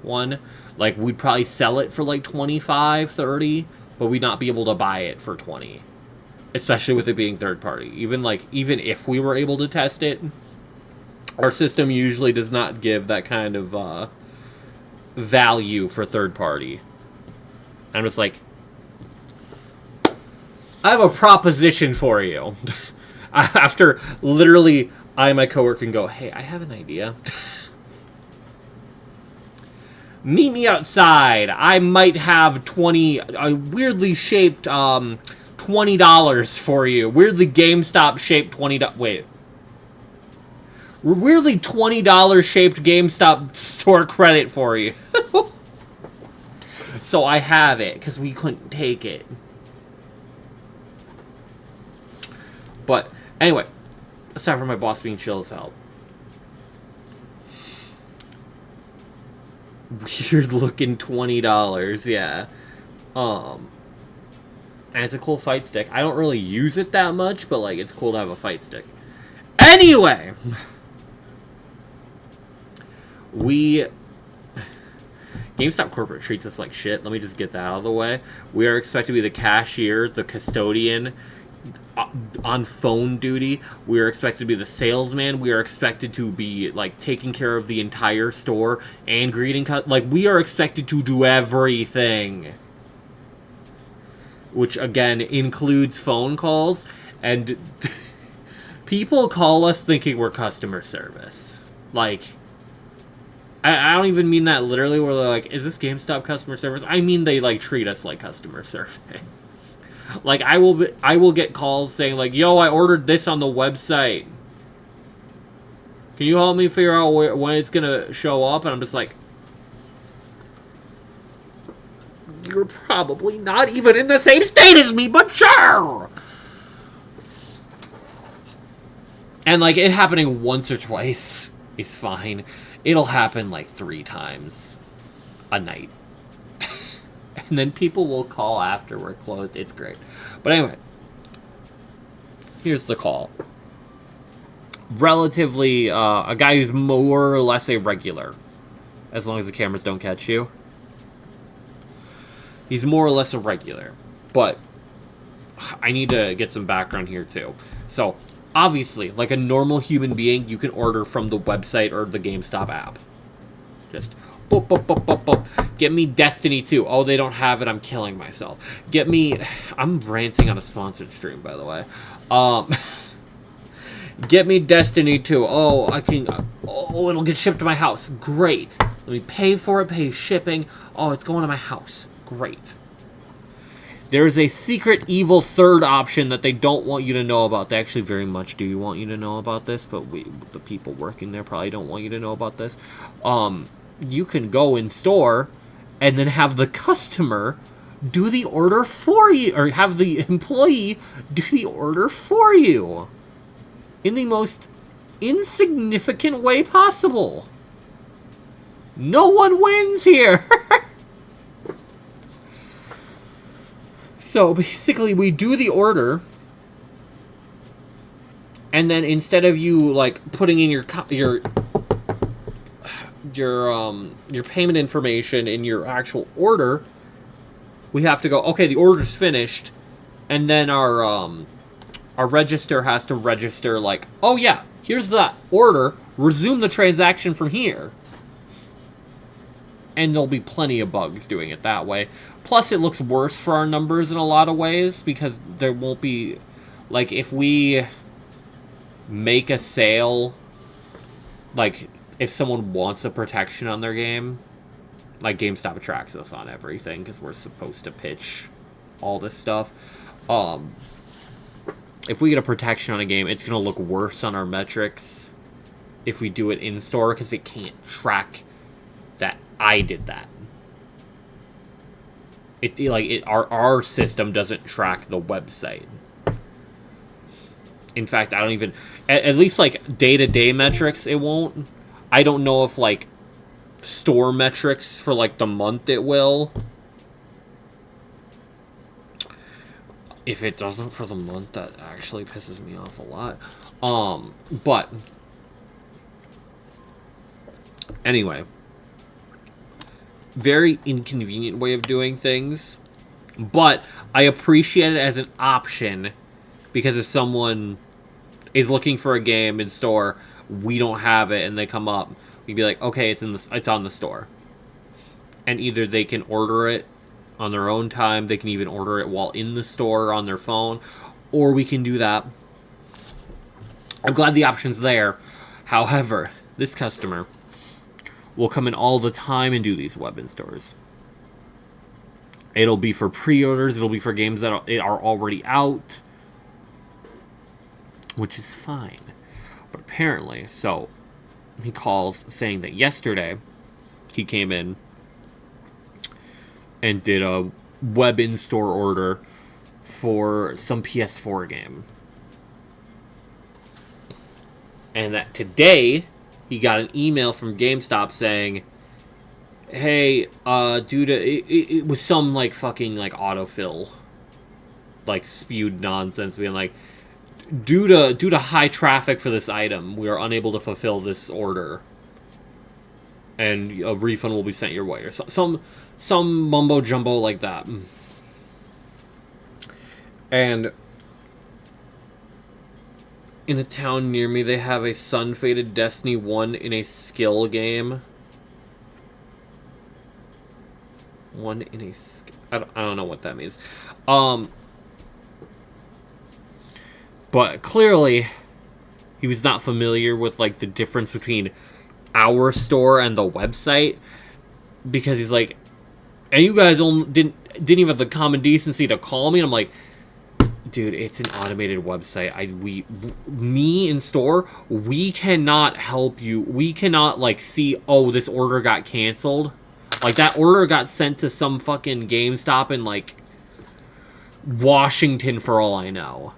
one. Like, we'd probably sell it for, like, 25, 30, but we'd not be able to buy it for 20. Especially with it being third party. Even if we were able to test it, our system usually does not give that kind of value for third party. I'm just like, I have a proposition for you. After literally, I and my coworker can go, hey, I have an idea. Meet me outside. I might have a weirdly shaped $20 for you. Weirdly GameStop shaped $20. Wait. Weirdly $20 shaped GameStop store credit for you. So I have it, because we couldn't take it. But, anyway. Aside from my boss being chill as hell. Weird looking $20, yeah. And it's a cool fight stick. I don't really use it that much, but, like, it's cool to have a fight stick. Anyway! GameStop corporate treats us like shit. Let me just get that out of the way. We are expected to be the cashier, the custodian, on phone duty. We are expected to be the salesman. We are expected to be, like, taking care of the entire store and greeting like, we are expected to do everything. Which, again, includes phone calls. And people call us thinking we're customer service. Like, I don't even mean that literally, where they're like, is this GameStop customer service? I mean they, like, treat us like customer service. Like, I will get calls saying, like, yo, I ordered this on the website. Can you help me figure out when it's gonna show up? And I'm just like, you're probably not even in the same state as me, but sure! And, like, it happening once or twice is fine. It'll happen, like, 3 times a night. And then people will call after we're closed. It's great. But anyway, here's the call. Relatively, a guy who's more or less a regular, as long as the cameras don't catch you. He's more or less a regular, but I need to get some background here too. So, obviously, like a normal human being, you can order from the website or the GameStop app. Just boop, boop, boop, boop, boop. Get me Destiny 2. Oh, they don't have it. I'm killing myself. Get me... I'm ranting on a sponsored stream, by the way. Get me Destiny 2. Oh, I can... Oh, it'll get shipped to my house. Great. Let me pay for it, pay shipping. Oh, it's going to my house. Great. There's a secret evil third option that they don't want you to know about. They actually very much do want you to know about this, but the people working there probably don't want you to know about this. You can go in store and then have the customer do the order for you, or have the employee do the order for you in the most insignificant way possible. No one wins here. So basically, we do the order, and then instead of you like putting in your payment information in your actual order, we have to go, okay, the order's finished, and then our register has to register like, oh yeah, here's that order, resume the transaction from here. And there'll be plenty of bugs doing it that way. Plus, it looks worse for our numbers in a lot of ways, because there won't be... Like, if we make a sale, like, if someone wants a protection on their game, like, GameStop tracks us on everything, because we're supposed to pitch all this stuff. If we get a protection on a game, it's going to look worse on our metrics if we do it in-store, because it can't track that I did that. Our system doesn't track the website. In fact, I don't even... At least, like, day-to-day metrics, it won't. I don't know if, like, store metrics for, like, the month it will. If it doesn't for the month, that actually pisses me off a lot. But... Anyway... Very inconvenient way of doing things, but I appreciate it as an option, because if someone is looking for a game in store, we don't have it, and they come up, we'd be like, okay, it's on the store, and either they can order it on their own time, they can even order it while in the store on their phone, or we can do that. I'm glad the option's there. However, this customer will come in all the time and do these web in-stores. It'll be for pre-orders, it'll be for games that are already out, which is fine. But apparently, so, he calls saying that yesterday, he came in and did a web in-store order for some PS4 game. And that today... he got an email from GameStop saying, hey, due to... It was some, like, fucking, like, autofill. Like, spewed nonsense, being like, due to high traffic for this item, we are unable to fulfill this order. And a refund will be sent your way. Or some mumbo-jumbo like that. And... in a town near me, they have a sun-faded Destiny 1 in a skill game. One in a... I don't know what that means. But clearly, he was not familiar with, like, the difference between our store and the website. Because he's like... and you guys didn't even have the common decency to call me. And I'm like... dude, it's an automated website. Me in store, we cannot help you. We cannot, like, see, oh, this order got canceled. Like, that order got sent to some fucking GameStop in, like, Washington for all I know.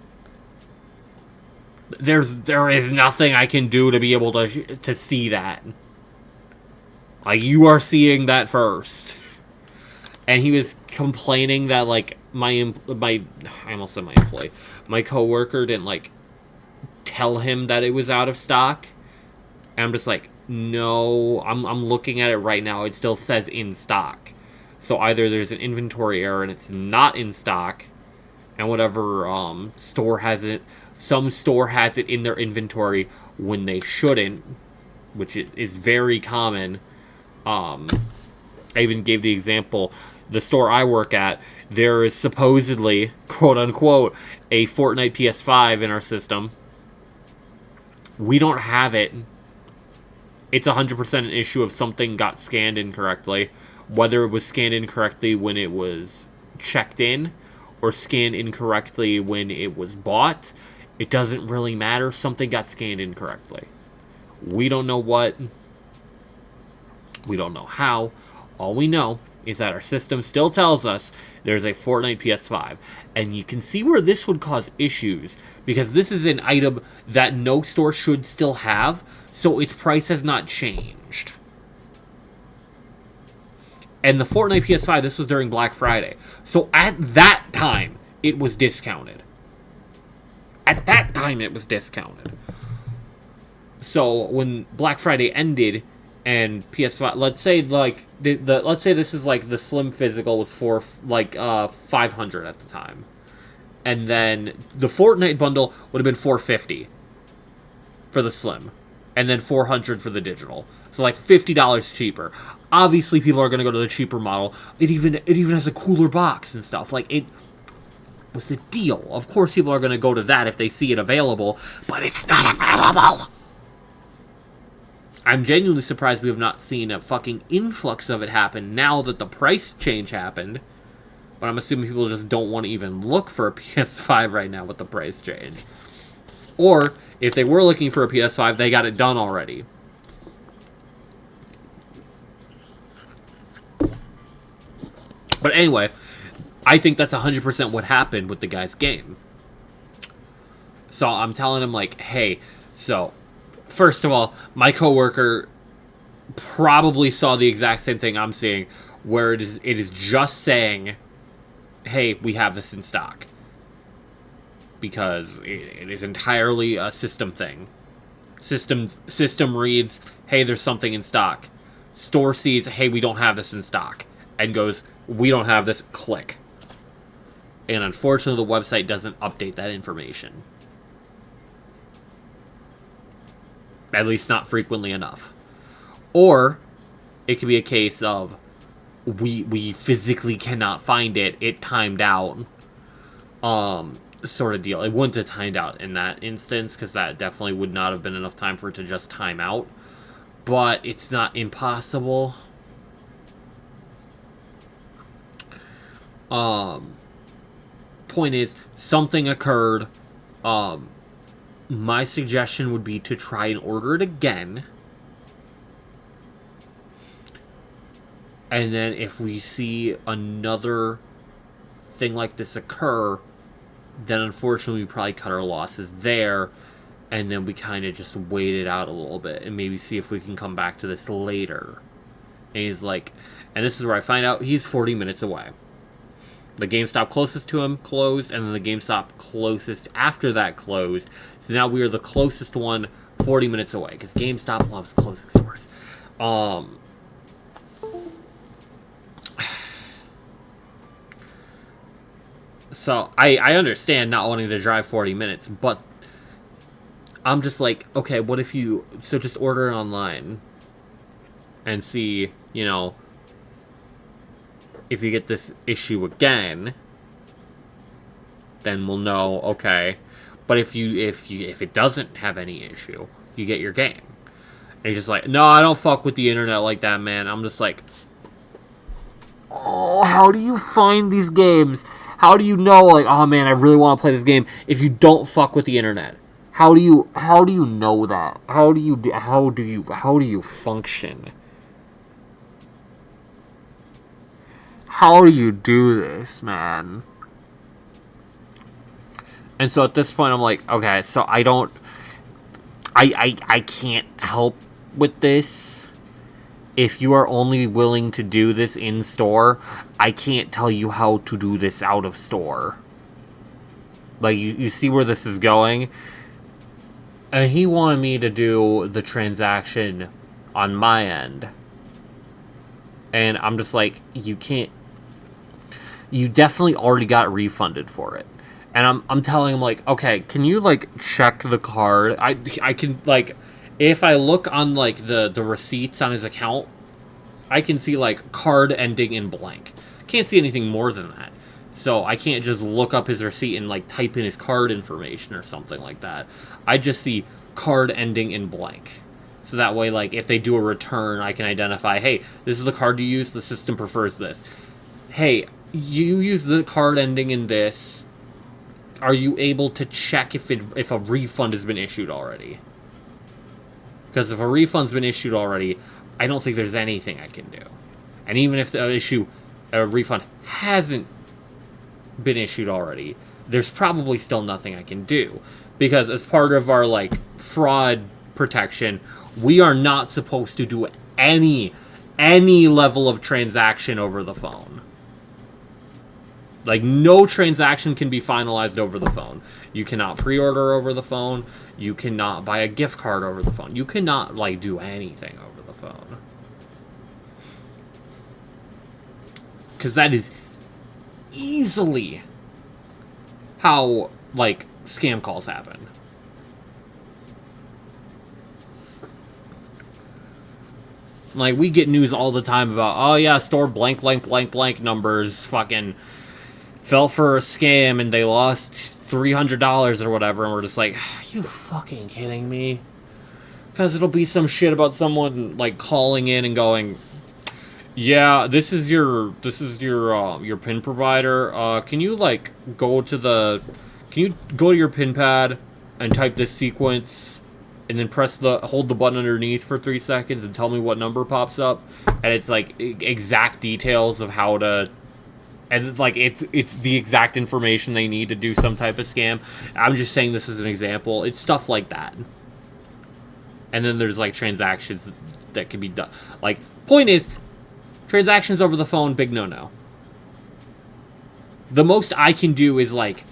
There is nothing I can do to be able to see that. Like, you are seeing that first. And he was complaining that, like, I almost said my employee. My coworker didn't, like, tell him that it was out of stock. And I'm just like, no, I'm looking at it right now. It still says in stock. So either there's an inventory error and it's not in stock, and whatever store has it, some store has it in their inventory when they shouldn't, which is very common. I even gave the example, the store I work at, there is supposedly, quote-unquote, a Fortnite PS5 in our system. We don't have it. It's 100% an issue of something got scanned incorrectly. Whether it was scanned incorrectly when it was checked in, or scanned incorrectly when it was bought, it doesn't really matter. Something got scanned incorrectly. We don't know what. We don't know how. All we know is that our system still tells us there's a Fortnite PS5. And you can see where this would cause issues, because this is an item that no store should still have, so its price has not changed. And the Fortnite PS5, this was during Black Friday. So at that time, it was discounted. At that time, it was discounted. So when Black Friday ended, and PS5, let's say like let's say this is like the Slim Physical was for like $500 at the time, and then the Fortnite bundle would have been $450 for the Slim, and then $400 for the digital. So like $50 cheaper. Obviously, people are gonna go to the cheaper model. It even has a cooler box and stuff. Like, it was a deal. Of course, people are gonna go to that if they see it available, but it's not available. I'm genuinely surprised we have not seen a fucking influx of it happen now that the price change happened. But I'm assuming people just don't want to even look for a PS5 right now with the price change. Or, if they were looking for a PS5, they got it done already. But anyway, I think that's 100% what happened with the guy's game. So I'm telling him, like, hey, so first of all, my coworker probably saw the exact same thing I'm seeing, where it is just saying, hey, we have this in stock. Because it is entirely a system thing. System reads, hey, there's something in stock. Store sees, hey, we don't have this in stock. And goes, we don't have this, click. And unfortunately, the website doesn't update that information. At least not frequently enough. Or it could be a case of we physically cannot find it. It timed out. Sort of deal. It wouldn't have timed out in that instance, because that definitely would not have been enough time for it to just time out. But it's not impossible. Point is, something occurred. My suggestion would be to try and order it again. And then if we see another thing like this occur, then unfortunately we probably cut our losses there. And then we kind of just wait it out a little bit and maybe see if we can come back to this later. And he's like, and this is where I find out he's 40 minutes away. The GameStop closest to him closed, and then the GameStop closest after that closed. So now we are the closest one 40 minutes away, because GameStop loves closing stores. So I understand not wanting to drive 40 minutes, but I'm just like, okay, what if you... So just order it online and see, you know, if you get this issue again, then we'll know, okay. But if it doesn't have any issue, you get your game. And you're just like, no, I don't fuck with the internet like that, man. I'm just like, oh, how do you find these games? How do you know, like, oh man, I really want to play this game if you don't fuck with the internet? How do you know that? How do you function? how do you do this, man? And so at this point, I'm like, okay, so I can't help with this. If you are only willing to do this in store, I can't tell you how to do this out of store. Like, you see where this is going? And he wanted me to do the transaction on my end. And I'm just like, you can't. You definitely already got refunded for it. And I'm telling him, like, okay, can you, like, check the card? I can, like, if I look on, like, the receipts on his account, I can see, like, card ending in blank. Can't see anything more than that. So I can't just look up his receipt and, like, type in his card information or something like that. I just see card ending in blank. So that way, like, if they do a return, I can identify, hey, this is the card you use, the system prefers this. Hey, you use the card ending in this. Are you able to check if a refund has been issued already? Because if a refund's been issued already, I don't think there's anything I can do. And even if a refund hasn't been issued already, there's probably still nothing I can do. Because as part of our, like, fraud protection, we are not supposed to do any level of transaction over the phone. Like, no transaction can be finalized over the phone. You cannot pre-order over the phone. You cannot buy a gift card over the phone. You cannot, like, do anything over the phone. Because that is easily how, like, scam calls happen. Like, we get news all the time about, oh yeah, store blank, blank, blank, blank numbers fucking fell for a scam and they lost $300 or whatever, and we're just like, are you fucking kidding me? Because it'll be some shit about someone, like, calling in and going, yeah, this is your PIN provider. Can you, like, go to your PIN pad and type this sequence and then hold the button underneath for 3 seconds and tell me what number pops up? And it's, like, exact details of how to. And, like, it's the exact information they need to do some type of scam. I'm just saying this as an example. It's stuff like that. And then there's, like, transactions that can be done. Like, point is, transactions over the phone, big no-no. The most I can do is, like,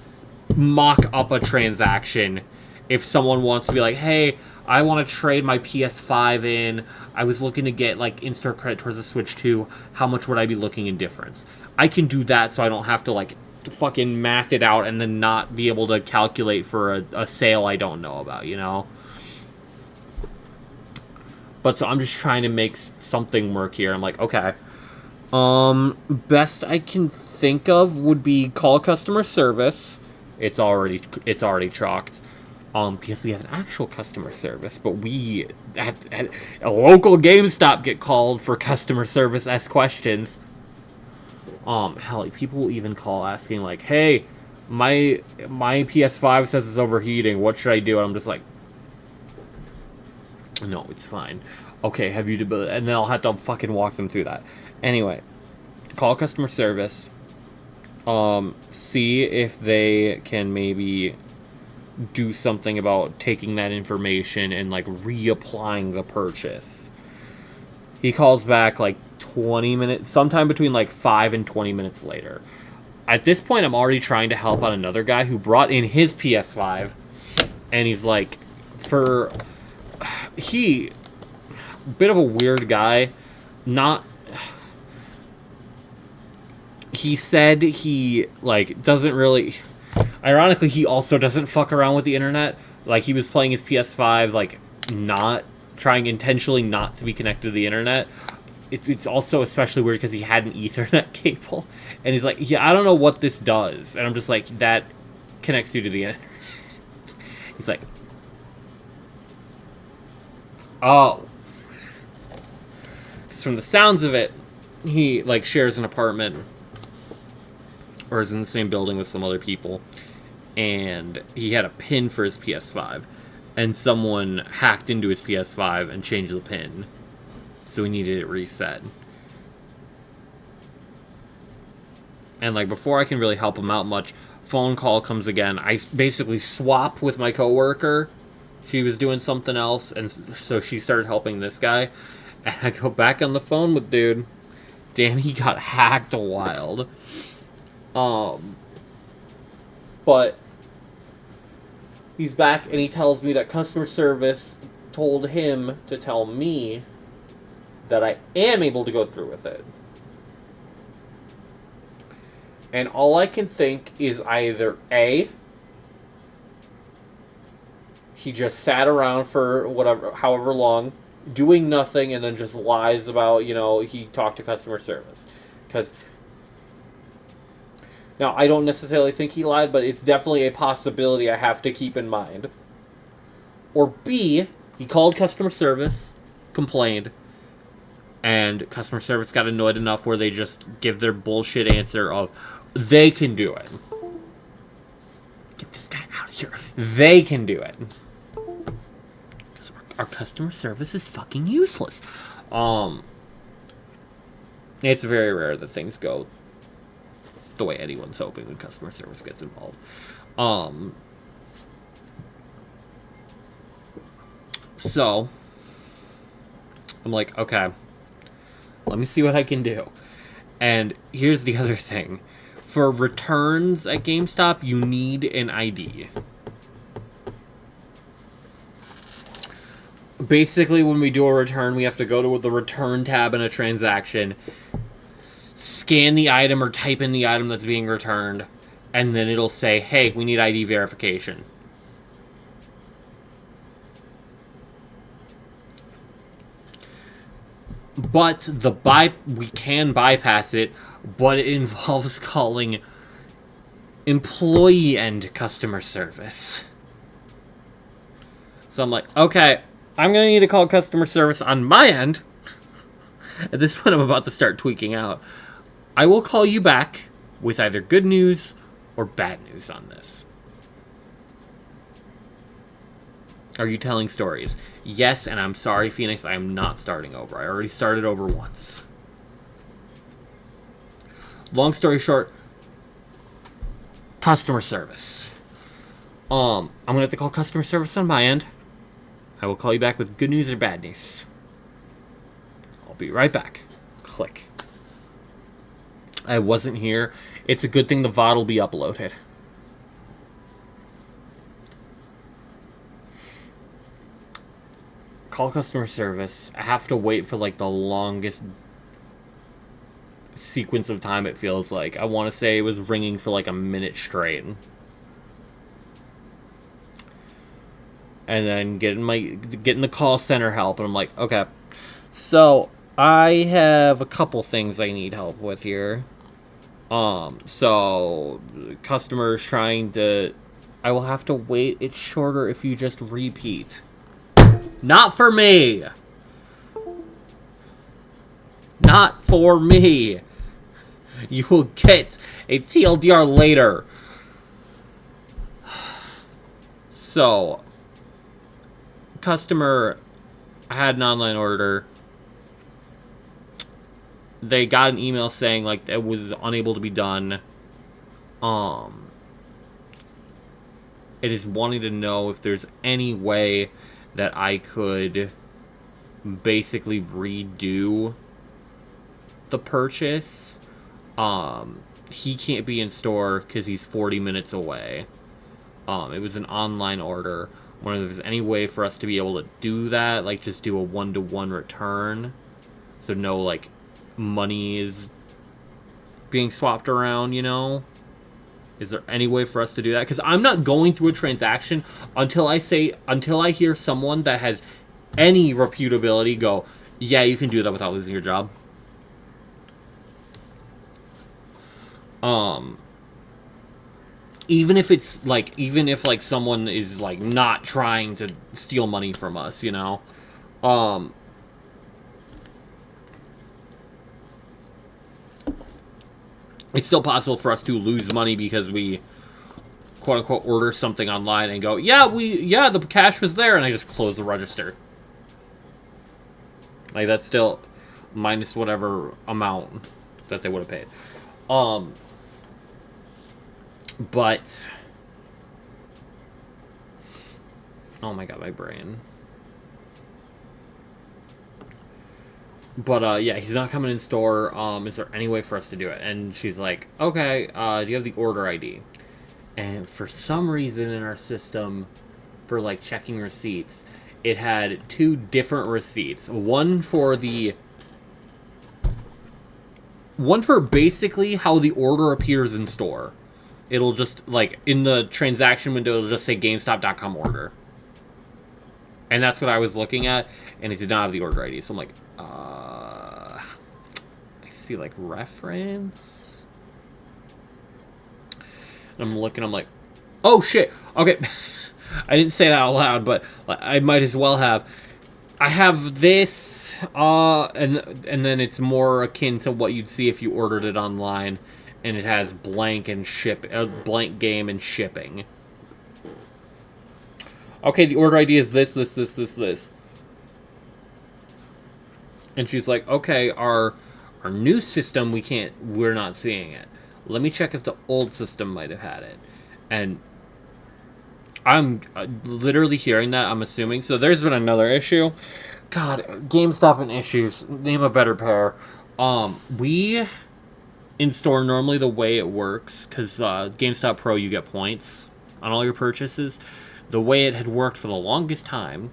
mock up a transaction if someone wants to be like, hey, I want to trade my PS5 in. I was looking to get, like, in-store credit towards the Switch 2. How much would I be looking in difference? I can do that so I don't have to, like, fucking math it out and then not be able to calculate for a sale I don't know about, you know? But so I'm just trying to make something work here. I'm like, okay. Best I can think of would be call customer service. It's already chalked. Because we have an actual customer service, but we at a local GameStop get called for customer service questions. Hell, people will even call asking, like, hey, my PS5 says it's overheating, what should I do? And I'm just like, no, it's fine. Okay, have you... And then I'll have to fucking walk them through that. Anyway, call customer service. See if they can maybe do something about taking that information and, like, reapplying the purchase. He calls back, like, 20 minutes, sometime between, like, 5 and 20 minutes later. At this point, I'm already trying to help out another guy who brought in his PS5, and he's like, bit of a weird guy, he said he, like, doesn't really, ironically, he also doesn't fuck around with the internet. Like, he was playing his PS5, like, not trying intentionally not to be connected to the internet. It's also especially weird because he had an Ethernet cable, and he's like, yeah, I don't know what this does. And I'm just like, that connects you to the internet. He's like, oh. Because from the sounds of it, he, like, shares an apartment, or is in the same building with some other people, and he had a PIN for his PS5, and someone hacked into his PS5 and changed the PIN. So we needed it reset. And, like, before I can really help him out much, phone call comes again. I basically swap with my coworker. She was doing something else, and so she started helping this guy. And I go back on the phone with dude. Damn, he got hacked wild. But he's back, and he tells me that customer service told him to tell me that I am able to go through with it. And all I can think is either A, he just sat around for however long, doing nothing, and then just lies about, he talked to customer service. Because, now, I don't necessarily think he lied, but it's definitely a possibility I have to keep in mind. Or B, he called customer service, complained, and customer service got annoyed enough where they just give their bullshit answer of, they can do it. Get this guy out of here. They can do it. Because our customer service is fucking useless. It's very rare that things go the way anyone's hoping when customer service gets involved. So, I'm like, okay, let me see what I can do. And here's the other thing. For returns at GameStop, you need an ID. Basically, when we do a return, we have to go to the return tab in a transaction, scan the item or type in the item that's being returned, and then it'll say, hey, we need ID verification. But we can bypass it, but it involves calling employee end customer service. So I'm like, okay, I'm going to need to call customer service on my end. At this point, I'm about to start tweaking out. I will call you back with either good news or bad news on this. Are you telling stories? Yes, and I'm sorry, Phoenix, I am not starting over. I already started over once. Long story short, customer service. I'm gonna have to call customer service on my end. I will call you back with good news or bad news. I'll be right back. Click. I wasn't here. It's a good thing the VOD will be uploaded. Call customer service. I have to wait for like the longest sequence of time it feels like. I want to say it was ringing for like a minute straight. And then getting the call center help, and I'm like, okay. So I have a couple things I need help with here. So customers trying to, I will have to wait. It's shorter if you just repeat. Not for me. Not for me. You will get a TLDR later. So, customer had an online order. They got an email saying like it was unable to be done. It is wanting to know if there's any way that I could basically redo the purchase. He can't be in store because he's 40 minutes away. It was an online order. Whether there's any way for us to be able to do that, like just do a 1-to-1 return, so no like money is being swapped around, you know? Is there any way for us to do that? Because I'm not going through a transaction until I hear someone that has any reputability go, yeah, you can do that without losing your job. Even if someone is like not trying to steal money from us, you know? It's still possible for us to lose money because we quote unquote order something online and go, yeah, the cash was there, and I just close the register. Like, that's still minus whatever amount that they would have paid. But oh my god, my brain. But yeah, he's not coming in store. Is there any way for us to do it? And she's like, okay, do you have the order ID? And for some reason in our system, for like checking receipts, it had 2 different receipts. One for basically how the order appears in store. It'll just, like, in the transaction window, it'll just say GameStop.com order. And that's what I was looking at, and it did not have the order ID. So I'm like, I see, like, reference. And I'm looking, I'm like, oh, shit. Okay. I didn't say that out loud, but I might as well have. I have this, and then it's more akin to what you'd see if you ordered it online, and it has blank and blank game and shipping. Okay, the order ID is this. And she's like, okay, our new system, we're not seeing it. Let me check if the old system might have had it. And I'm literally hearing that, I'm assuming. So there's been another issue. God, GameStop and issues. Name a better pair. We in store, normally the way it works, because GameStop Pro, you get points on all your purchases. The way it had worked for the longest time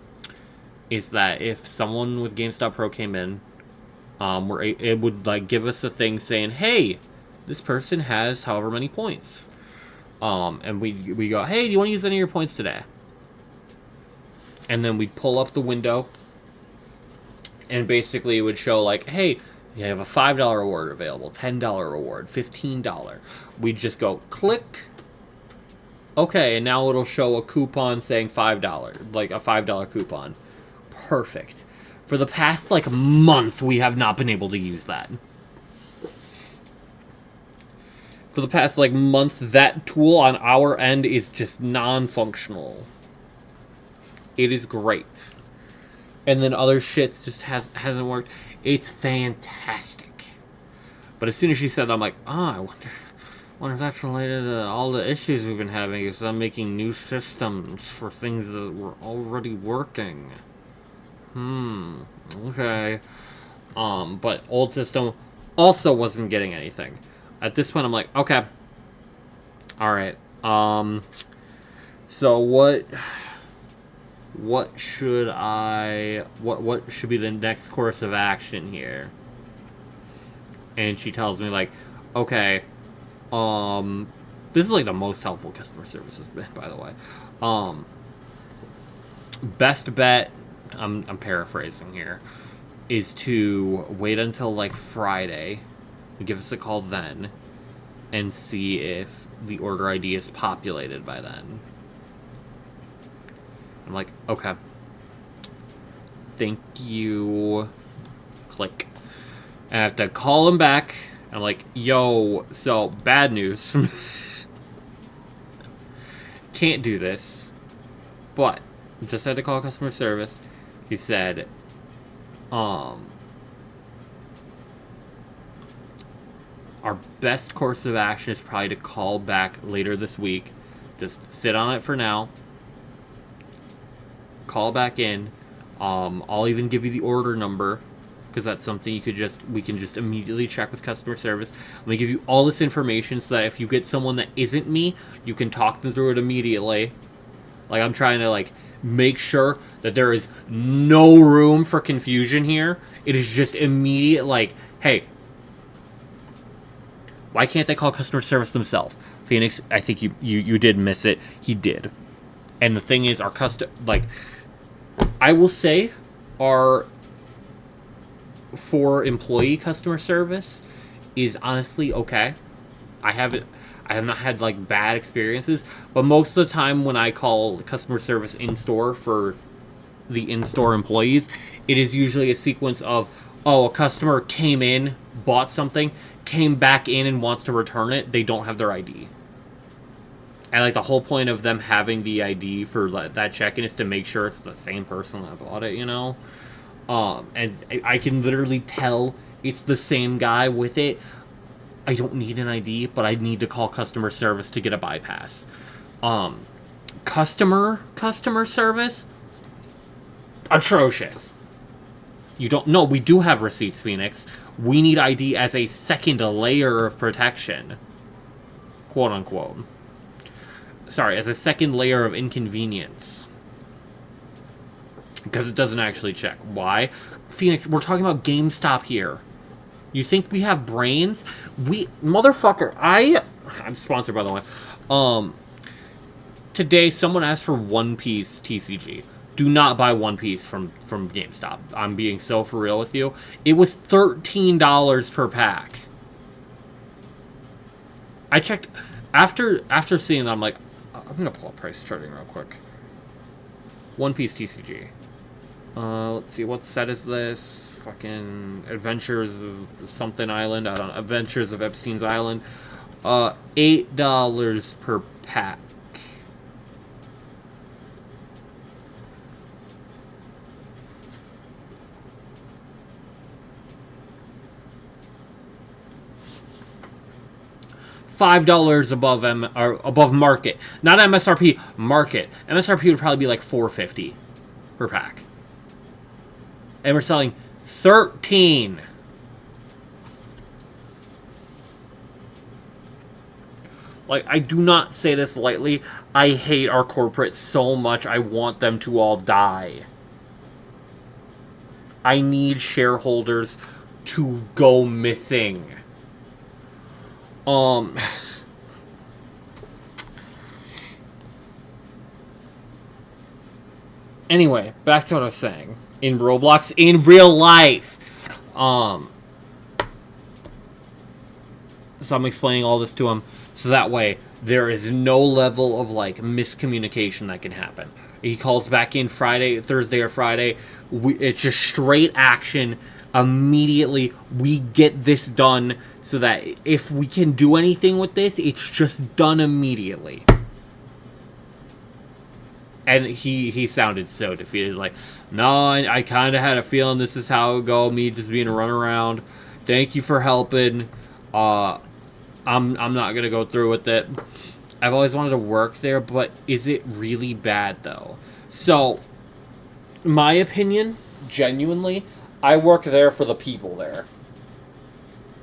is that if someone with GameStop Pro came in, it would like give us a thing saying, hey, this person has however many points. And we go, hey, do you want to use any of your points today? And then we'd pull up the window, and basically it would show like, hey, you have a $5 reward available, $10 reward, $15. We'd just go, click. Okay, and now it'll show a coupon saying $5, like a $5 coupon. Perfect. For the past, like, month, we have not been able to use that. For the past, like, month, that tool on our end is just non-functional. It is great. And then other shit just hasn't worked. It's fantastic. But as soon as she said that, I'm like, I wonder if that's related to all the issues we've been having, because I'm making new systems for things that were already working. Okay. But old system also wasn't getting anything. At this point, I'm like, okay. Alright. So what should what should be the next course of action here? And she tells me, like, okay, this is like the most helpful customer service has been, by the way. Best bet, I'm paraphrasing here, is to wait until like Friday, give us a call then, and see if the order ID is populated by then. I'm like, okay. Thank you. Click. And I have to call him back. I'm like, yo, so bad news. Can't do this. But just had to call customer service. He said, our best course of action is probably to call back later this week. Just sit on it for now. Call back in. I'll even give you the order number, because that's something we can just immediately check with customer service. Let me give you all this information so that if you get someone that isn't me, you can talk them through it immediately. Like, I'm trying to, like, make sure that there is no room for confusion here. It is just immediate, like, hey, why can't they call customer service themselves? Phoenix, I think you did miss it. He did. And the thing is, I will say, our for employee customer service is honestly okay. I have not had like bad experiences, but most of the time when I call customer service in store for the in-store employees, it is usually a sequence of, a customer came in, bought something, came back in and wants to return it. They don't have their ID. And like the whole point of them having the ID for that check-in is to make sure it's the same person that bought it, you know? And I can literally tell it's the same guy with it I don't need an ID, but I need to call customer service to get a bypass. Customer service? Atrocious. You don't... No, we do have receipts, Phoenix. We need ID as a second layer of protection. Quote unquote. Sorry, as a second layer of inconvenience. Because it doesn't actually check. Why? Phoenix, we're talking about GameStop here. You think we have brains? Motherfucker, I'm sponsored, by the way. Today, someone asked for One Piece TCG. Do not buy One Piece from GameStop. I'm being so for real with you. It was $13 per pack. I checked... After seeing that, I'm like, I'm gonna pull up price charting real quick. One Piece TCG. Let's see, what set is this? Fucking Adventures of something Island. I don't know. Adventures of Epstein's Island. $8 per pack. $5 above market. Not MSRP, market. MSRP would probably be like $4.50 per pack. And we're selling 13. Like, I do not say this lightly. I hate our corporates so much. I want them to all die. I need shareholders to go missing. Anyway, back to what I was saying. In Roblox, in real life. So I'm explaining all this to him, so that way there is no level of, like, miscommunication that can happen. He calls back in Thursday or Friday. It's just straight action. Immediately, we get this done. So that if we can do anything with this, it's just done immediately. And he sounded so defeated. Like, no, I kind of had a feeling this is how it would go. Me just being a runaround. Thank you for helping. I'm not going to go through with it. I've always wanted to work there, but is it really bad, though? So, my opinion, genuinely, I work there for the people there.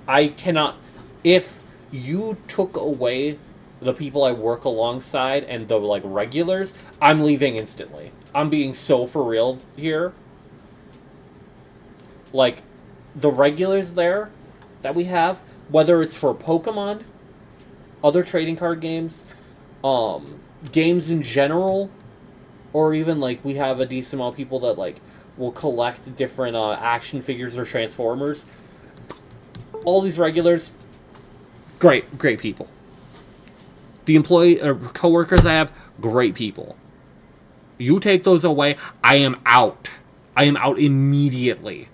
I cannot... If you took away the people I work alongside and the, like, regulars, I'm leaving instantly. I'm being so for real here. Like, the regulars there that we have, whether it's for Pokemon, other trading card games, games in general, or even, like, we have a decent amount of people that, like, will collect different action figures or Transformers. All these regulars, great people. The employee or coworkers I have, great people. You take those away, I am out. I am out immediately.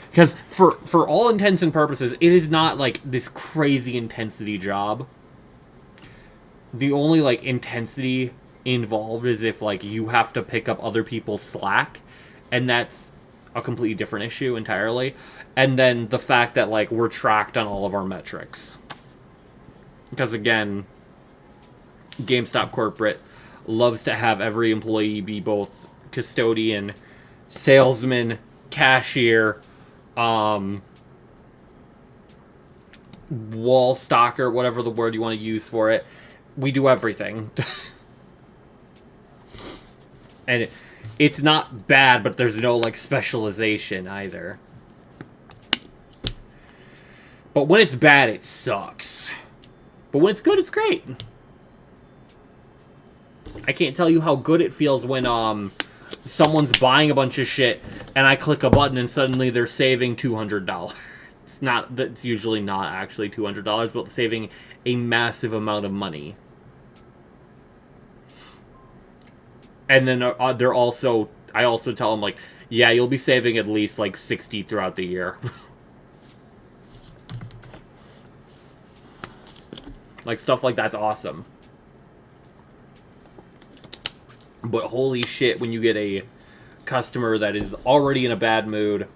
Because for all intents and purposes, it is not like this crazy intensity job. The only like intensity involved is if like you have to pick up other people's slack, and that's a completely different issue entirely. And then the fact that like we're tracked on all of our metrics. Because again, GameStop corporate loves to have every employee be both custodian, salesman, cashier, wall stalker, whatever the word you want to use for it. We do everything. And it's not bad, but there's no like specialization either. But when it's bad, it sucks. But when it's good, it's great. I can't tell you how good it feels when someone's buying a bunch of shit and I click a button and suddenly they're saving $200. That's usually not actually $200, but saving a massive amount of money. And then I also tell them like, yeah, you'll be saving at least like 60 throughout the year. Like stuff like that's awesome. But holy shit, when you get a customer that is already in a bad mood,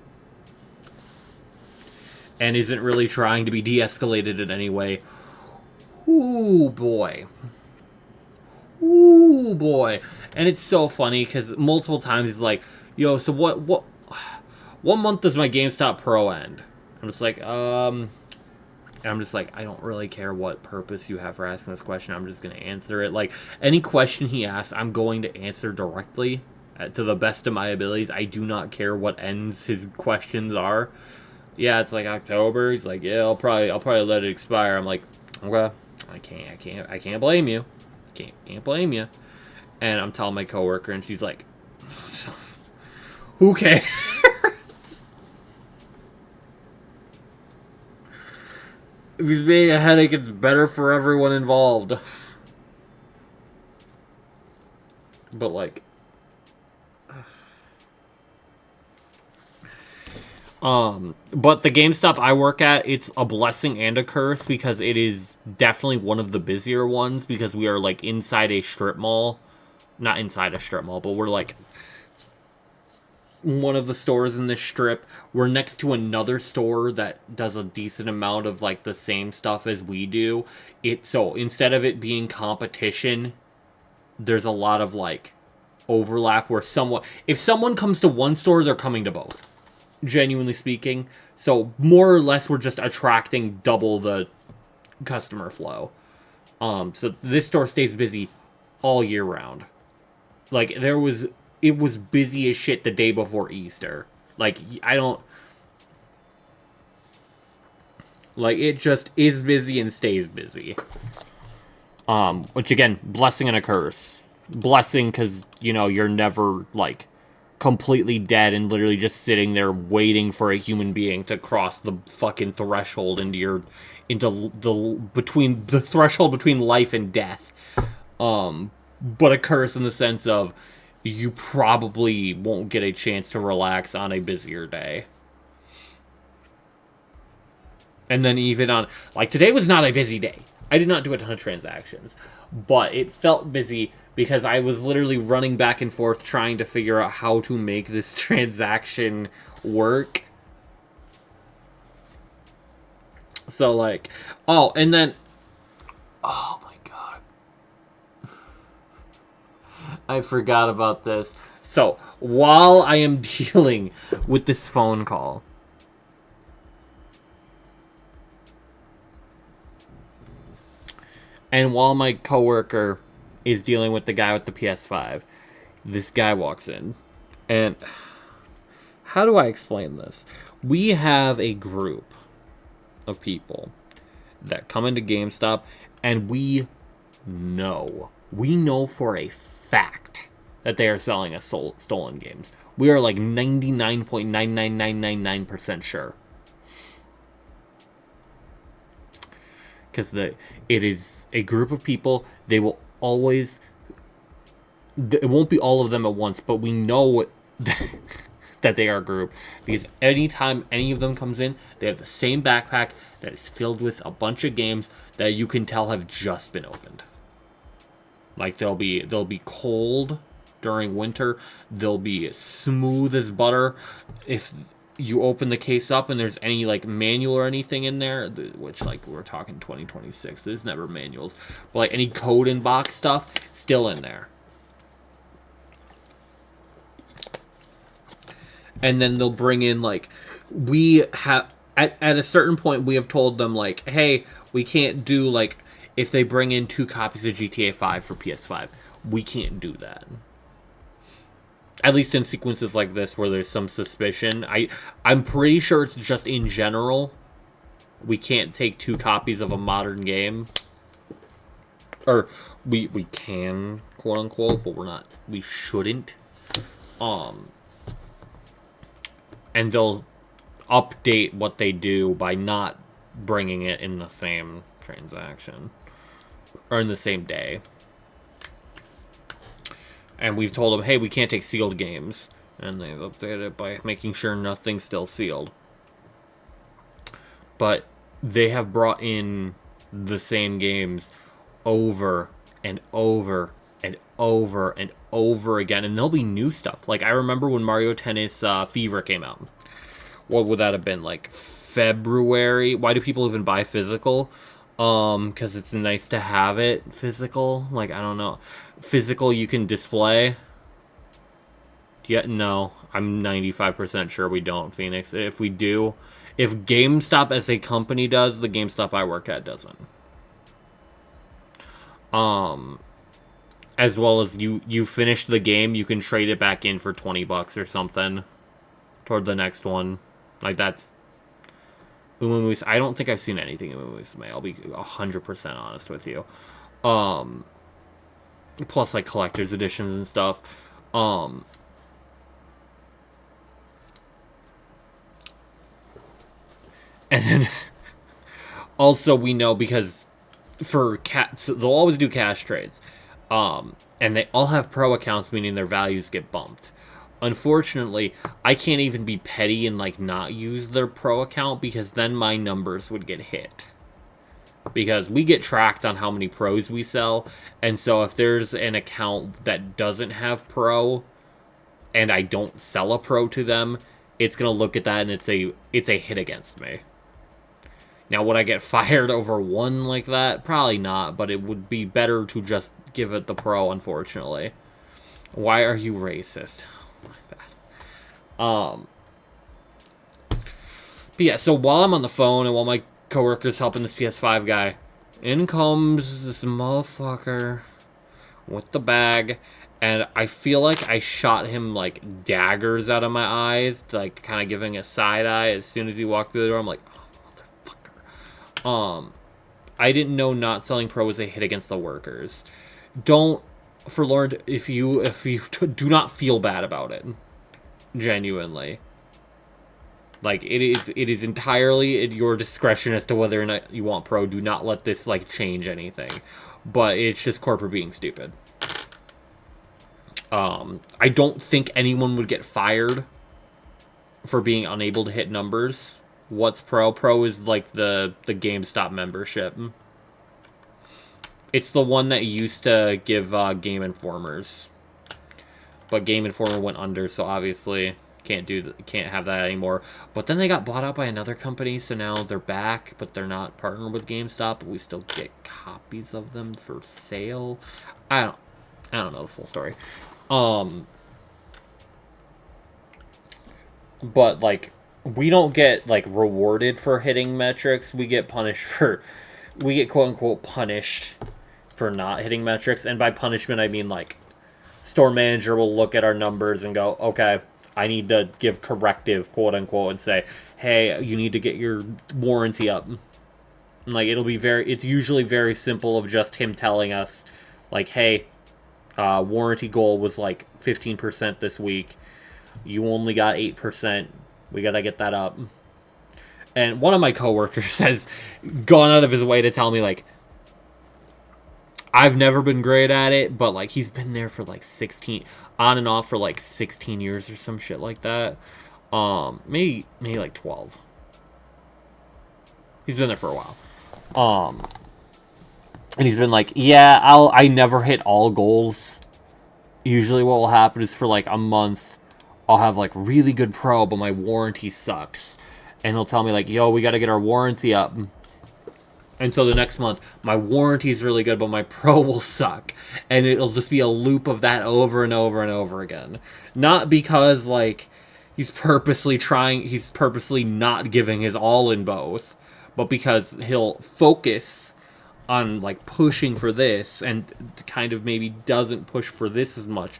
and isn't really trying to be de-escalated in any way. Ooh, boy. Ooh, boy. And it's so funny, because multiple times he's like, yo, so what month does my GameStop Pro end? I'm just like, and I'm just like, I don't really care what purpose you have for asking this question. I'm just going to answer it. Like, any question he asks, I'm going to answer directly to the best of my abilities. I do not care what ends his questions are. Yeah, it's like October. He's like, yeah, I'll probably let it expire. I'm like, okay, I can't blame you. Can't blame you. And I'm telling my coworker, and she's like, who cares? If he's being a headache, it's better for everyone involved. But, like... But the GameStop I work at, it's a blessing and a curse, because it is definitely one of the busier ones, because we are, like, inside a strip mall. Not inside a strip mall, but we're, like... one of the stores in this strip. We're next to another store that does a decent amount of like the same stuff as we do. So instead of it being competition, there's a lot of like overlap where if someone comes to one store, they're coming to both. Genuinely speaking. So more or less we're just attracting double the customer flow. So this store stays busy all year round. Like it was busy as shit the day before Easter. Like, it just is busy and stays busy. Which, again, blessing and a curse. Blessing because, you're never, like, completely dead and literally just sitting there waiting for a human being to cross the fucking threshold between the threshold between life and death. But a curse in the sense of you probably won't get a chance to relax on a busier day. And then even on... like, today was not a busy day. I did not do a ton of transactions. But it felt busy because I was literally running back and forth trying to figure out how to make this transaction work. So, like... oh, and then... oh, my God. I forgot about this. So, while I am dealing with this phone call, and while my coworker is dealing with the guy with the PS5, this guy walks in. And how do I explain this? We have a group of people that come into GameStop, and we know for a fact that they are selling us stolen games. We are like 99.99999% sure. Because it is a group of people. They will always... it won't be all of them at once, but we know that they are a group. Because anytime any of them comes in, they have the same backpack that is filled with a bunch of games that you can tell have just been opened. Like, they'll be cold during winter. They'll be smooth as butter. If you open the case up and there's any, like, manual or anything in there, which, like, we're talking 2026, there's never manuals. But, like, any code in box stuff, still in there. And then they'll bring in, like, we have... At a certain point, we have told them, like, hey, we can't do, like... if they bring in 2 copies of GTA 5 for PS5, we can't do that. At least in sequences like this where there's some suspicion. I'm pretty sure it's just in general. We can't take 2 copies of a modern game. Or, we can, quote unquote, but we shouldn't. And they'll update what they do by not bringing it in the same transaction. Or in the same day. And we've told them, hey, we can't take sealed games. And they've updated it by making sure nothing's still sealed. But they have brought in the same games over and over and over and over again. And there'll be new stuff. Like, I remember when Mario Tennis Fever came out. What would that have been? Like February. Why do people even buy physical? Because it's nice to have it physical. Like, I don't know. Physical you can display. Yeah, no. I'm 95% sure we don't, Phoenix. If we do, if GameStop as a company does, the GameStop I work at doesn't. As well as you finish the game, you can trade it back in for $20 or something toward the next one. Like, that's Uma Musume. I don't think I've seen anything in Uma Musume. I'll be 100% honest with you. Plus, like, collector's editions and stuff. And then, also, we know because for so they'll always do cash trades. And they all have pro accounts, meaning their values get bumped. Unfortunately, I can't even be petty and, like, not use their pro account, because then my numbers would get hit. Because we get tracked on how many pros we sell, and so if there's an account that doesn't have pro, and I don't sell a pro to them, it's gonna look at that and it's a hit against me. Now, would I get fired over one like that? Probably not, but it would be better to just give it the pro, unfortunately. Why are you racist? But yeah, so while I'm on the phone and while my coworker's helping this PS5 guy, in comes this motherfucker with the bag, and I feel like I shot him, like, daggers out of my eyes, like, kind of giving a side eye as soon as he walked through the door. I'm like, I didn't know not selling pro was a hit against the workers. Don't, for Lord, if you do not feel bad about it, genuinely. Like, it is entirely at your discretion as to whether or not you want pro. Do not let this, like, change anything. But it's just corporate being stupid. I don't think anyone would get fired for being unable to hit numbers. What's pro? Pro is like the GameStop membership. It's the one that used to give Game Informers, but Game Informer went under, so obviously can't have that anymore. But then they got bought out by another company, so now they're back, but they're not partnered with GameStop. But we still get copies of them for sale. I don't know the full story. But like, we don't get, like, rewarded for hitting metrics. We get punished for... We get, quote-unquote, punished for not hitting metrics. And by punishment, I mean, like, store manager will look at our numbers and go, okay, I need to give corrective, quote-unquote, and say, hey, you need to get your warranty up. And, like, it's usually very simple of just him telling us, like, hey, warranty goal was, like, 15% this week. You only got 8%. We gotta get that up. And one of my coworkers has gone out of his way to tell me, like, I've never been great at it, but, like, he's been there for, like, 16, on and off for, like, 16 years or some shit like that. Maybe like 12. He's been there for a while. And he's been like, yeah, I never hit all goals. Usually what will happen is for, like, a month, I'll have, like, really good pro, but my warranty sucks. And he'll tell me, like, yo, we got to get our warranty up. And so the next month, my warranty's really good, but my pro will suck. And it'll just be a loop of that over and over and over again. Not because, like, he's purposely not giving his all in both, but because he'll focus on, like, pushing for this and kind of maybe doesn't push for this as much.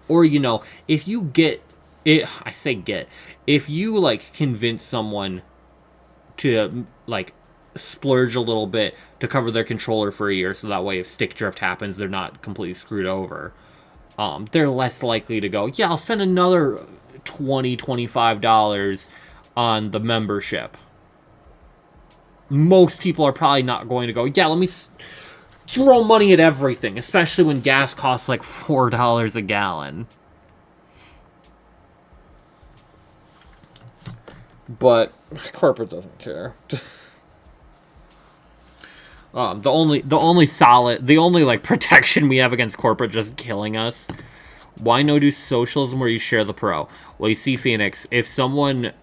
Or, you know, if you get... if you, like, convince someone to, like, splurge a little bit to cover their controller for a year, so that way if stick drift happens, they're not completely screwed over, they're less likely to go, yeah, I'll spend another $20, $25 on the membership. Most people are probably not going to go, yeah, let me throw money at everything, especially when gas costs, like, $4 a gallon. But corporate doesn't care. The only like protection we have against corporate just killing us. Why no do socialism where you share the pro? Well, you see, Phoenix, if someone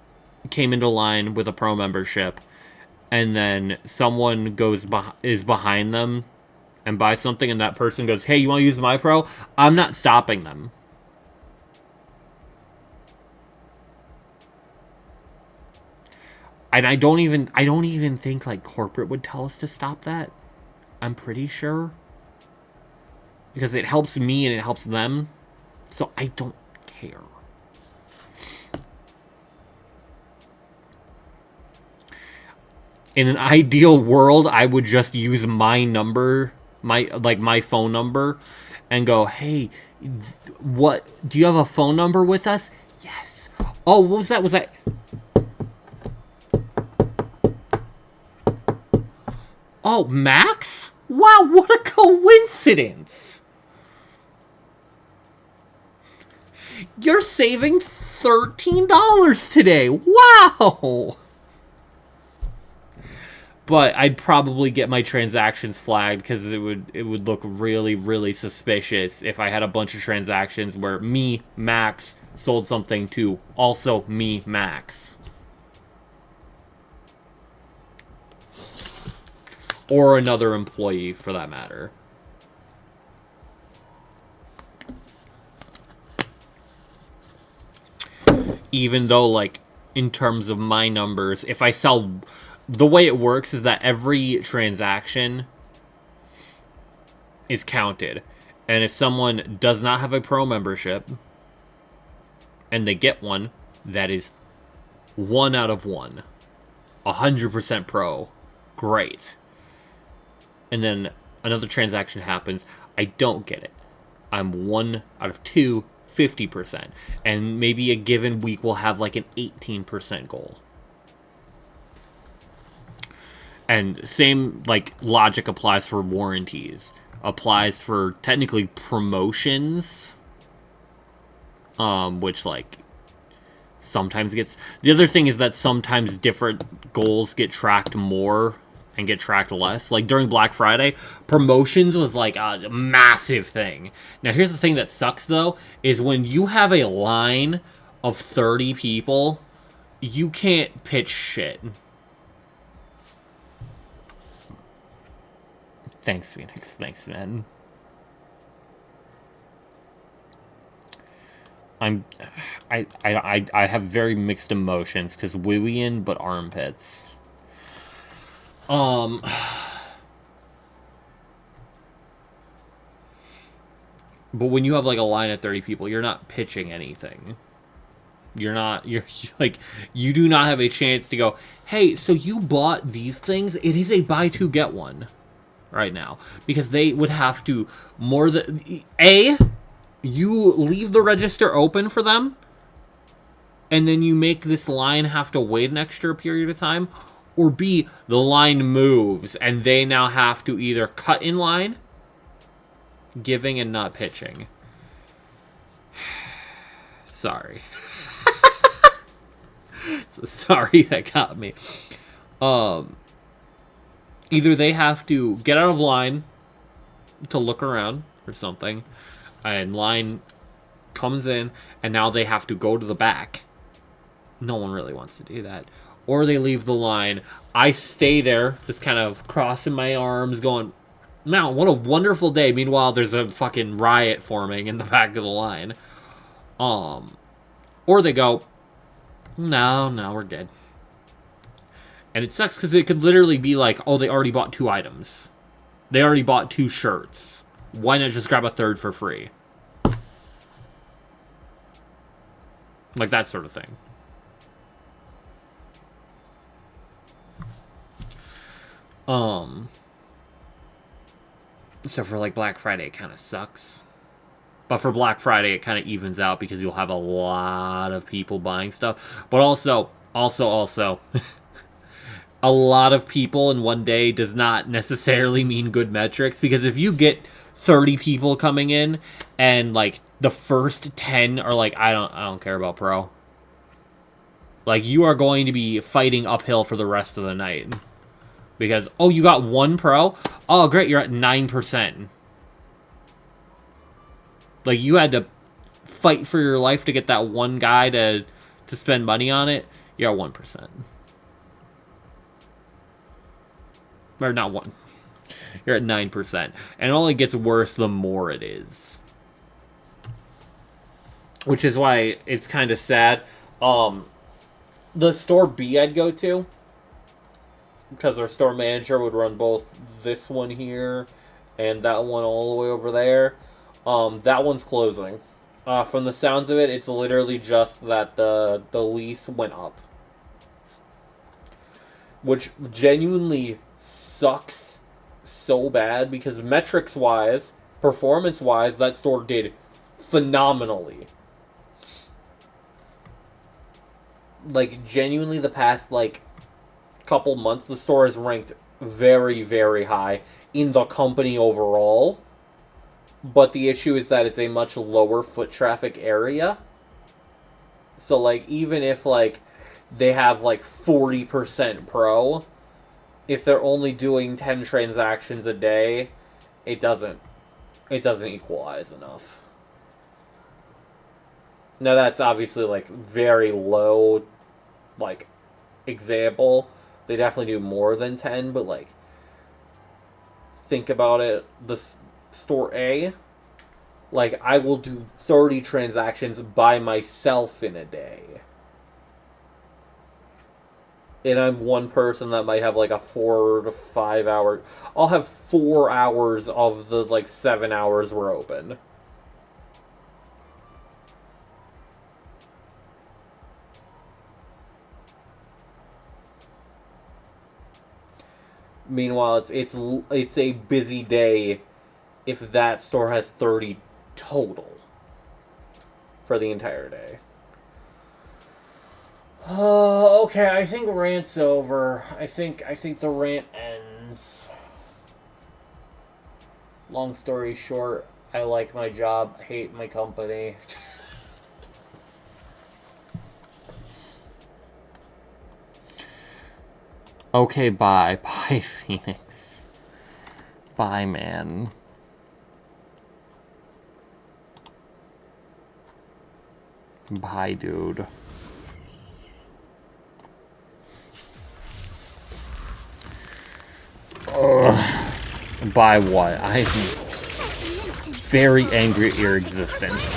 came into line with a pro membership, and then someone is behind them and buys something, and that person goes, "Hey, you want to use my pro?" I'm not stopping them. And I don't even think like corporate would tell us to stop that. I'm pretty sure. Because it helps me and it helps them. So I don't care. In an ideal world, I would just use my number, my phone number, and go, "Hey, what? Do you have a phone number with us?" Yes. Oh, what was that? Was that? Oh, Max? Wow, what a coincidence! You're saving $13 today. Wow! But I'd probably get my transactions flagged because it would look really, really suspicious if I had a bunch of transactions where me, Max, sold something to also me, Max. Or another employee, for that matter. Even though, like, in terms of my numbers, if I sell... The way it works is that every transaction is counted. And if someone does not have a pro membership, and they get one, that is 1 out of 1. 100% pro. Great. And then another transaction happens, I don't get it. I'm 1 out of 2, 50%. And maybe a given week will have like an 18% goal. And same like logic applies for warranties. Applies for technically promotions. Which like sometimes gets... The other thing is that sometimes different goals get tracked more and get tracked less. Like during Black Friday, promotions was like a massive thing. Now here's the thing that sucks though, is when you have a line of 30 people, you can't pitch shit. Thanks, Phoenix. Thanks, man. I have very mixed emotions because Willian, but armpits. But when you have like a line of 30 people, you're not pitching anything. You're like, you do not have a chance to go, "Hey, so you bought these things? It is a buy two get one right now." Because they would have to more than you leave the register open for them, and then you make this line have to wait an extra period of time, or B, the line moves, and they now have to either cut in line, giving and not pitching. Sorry. So sorry that got me. Either they have to get out of line to look around for something, and line comes in, and now they have to go to the back. No one really wants to do that. Or they leave the line. I stay there, just kind of crossing my arms, going, "Man, what a wonderful day." Meanwhile, there's a fucking riot forming in the back of the line. Or they go, no, we're good. And it sucks because it could literally be like, oh, they already bought 2 items. They already bought 2 shirts. Why not just grab a third for free? Like that sort of thing. So for like Black Friday, it kind of sucks. But for Black Friday, it kind of evens out because you'll have a lot of people buying stuff. But also, a lot of people in one day does not necessarily mean good metrics. Because if you get 30 people coming in and like the first 10 are like, I don't care about pro. Like, you are going to be fighting uphill for the rest of the night. Because, oh, you got 1 pro? Oh, great, you're at 9%. Like, you had to fight for your life to get that one guy to spend money on it. You're at 1%. Or not 1. You're at 9%. And it only gets worse the more it is. Which is why it's kind of sad. The store B I'd go to, because our store manager would run both this one here and that one all the way over there. That one's closing. From the sounds of it, it's literally just that the lease went up. Which genuinely sucks so bad, because metrics-wise, performance-wise, that store did phenomenally. Like, genuinely, the past, like, couple months, the store has ranked very, very high in the company overall. But the issue is that it's a much lower foot traffic area. So, like, even if, like, they have, like, 40% pro, if they're only doing 10 transactions a day, it doesn't equalize enough. Now, that's obviously, like, very low, like, example. They definitely do more than 10, but, like, think about it. The store A, like, I will do 30 transactions by myself in a day. And I'm one person that might have, like, a 4 to 5 hour... I'll have 4 hours of the, like, 7 hours we're open. Meanwhile, it's a busy day if that store has 30 total for the entire day. Okay, I think rant's over. I think the rant ends. Long story short, I like my job, I hate my company. Okay, bye. Bye, Phoenix. Bye, man. Bye, dude. Ugh. Bye what? I'm very angry at your existence.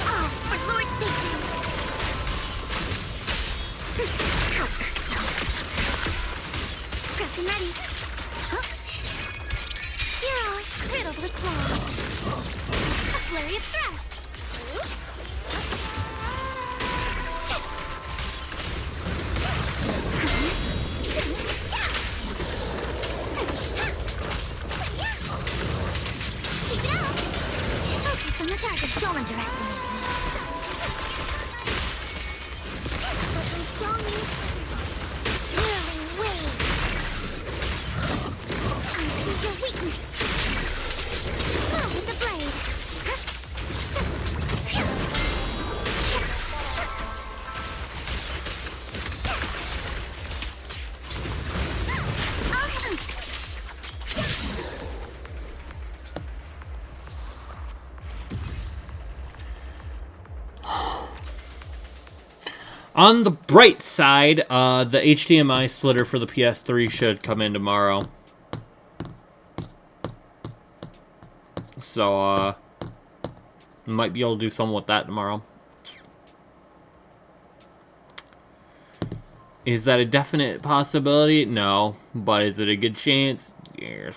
On the bright side, the HDMI splitter for the PS3 should come in tomorrow. So, might be able to do something with that tomorrow. Is that a definite possibility? No. But is it a good chance? Yes.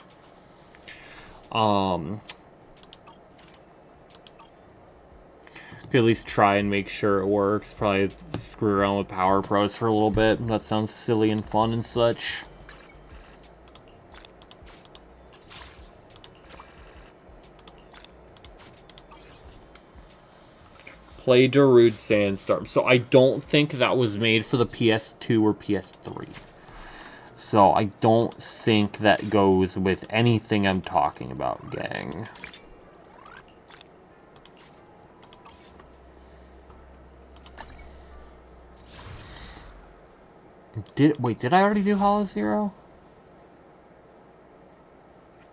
Could at least try and make sure it works. Probably screw around with Power Pros for a little bit. That sounds silly and fun and such. Play Darude Sandstorm. So I don't think that was made for the PS2 or PS3. So I don't think that goes with anything I'm talking about, gang. Wait, did I already do Hollow Zero?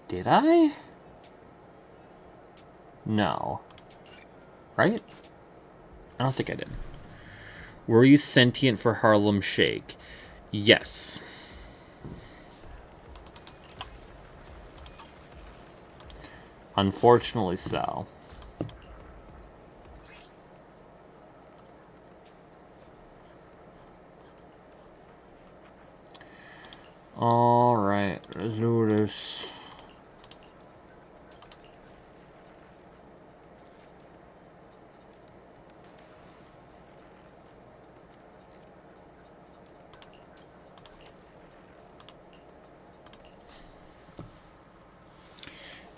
Did I? No. Right? I don't think I did. Were you sentient for Harlem Shake? Yes. Unfortunately so. Alright, let's do this.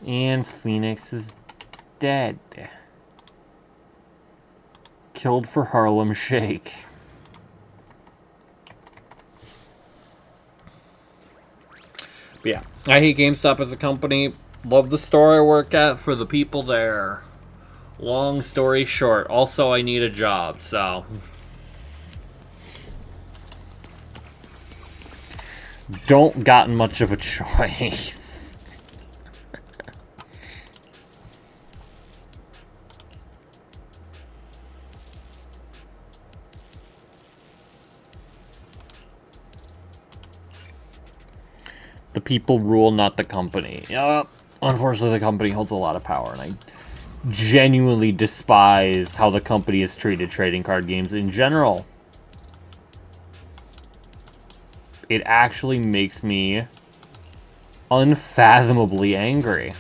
And Phoenix is dead. Killed for Harlem Shake. But yeah, I hate GameStop as a company. Love the store I work at for the people there. Long story short, also I need a job, so... Don't got much of a choice. The people rule, not the company. Unfortunately, the company holds a lot of power, and I genuinely despise how the company has treated trading card games in general. It actually makes me unfathomably angry.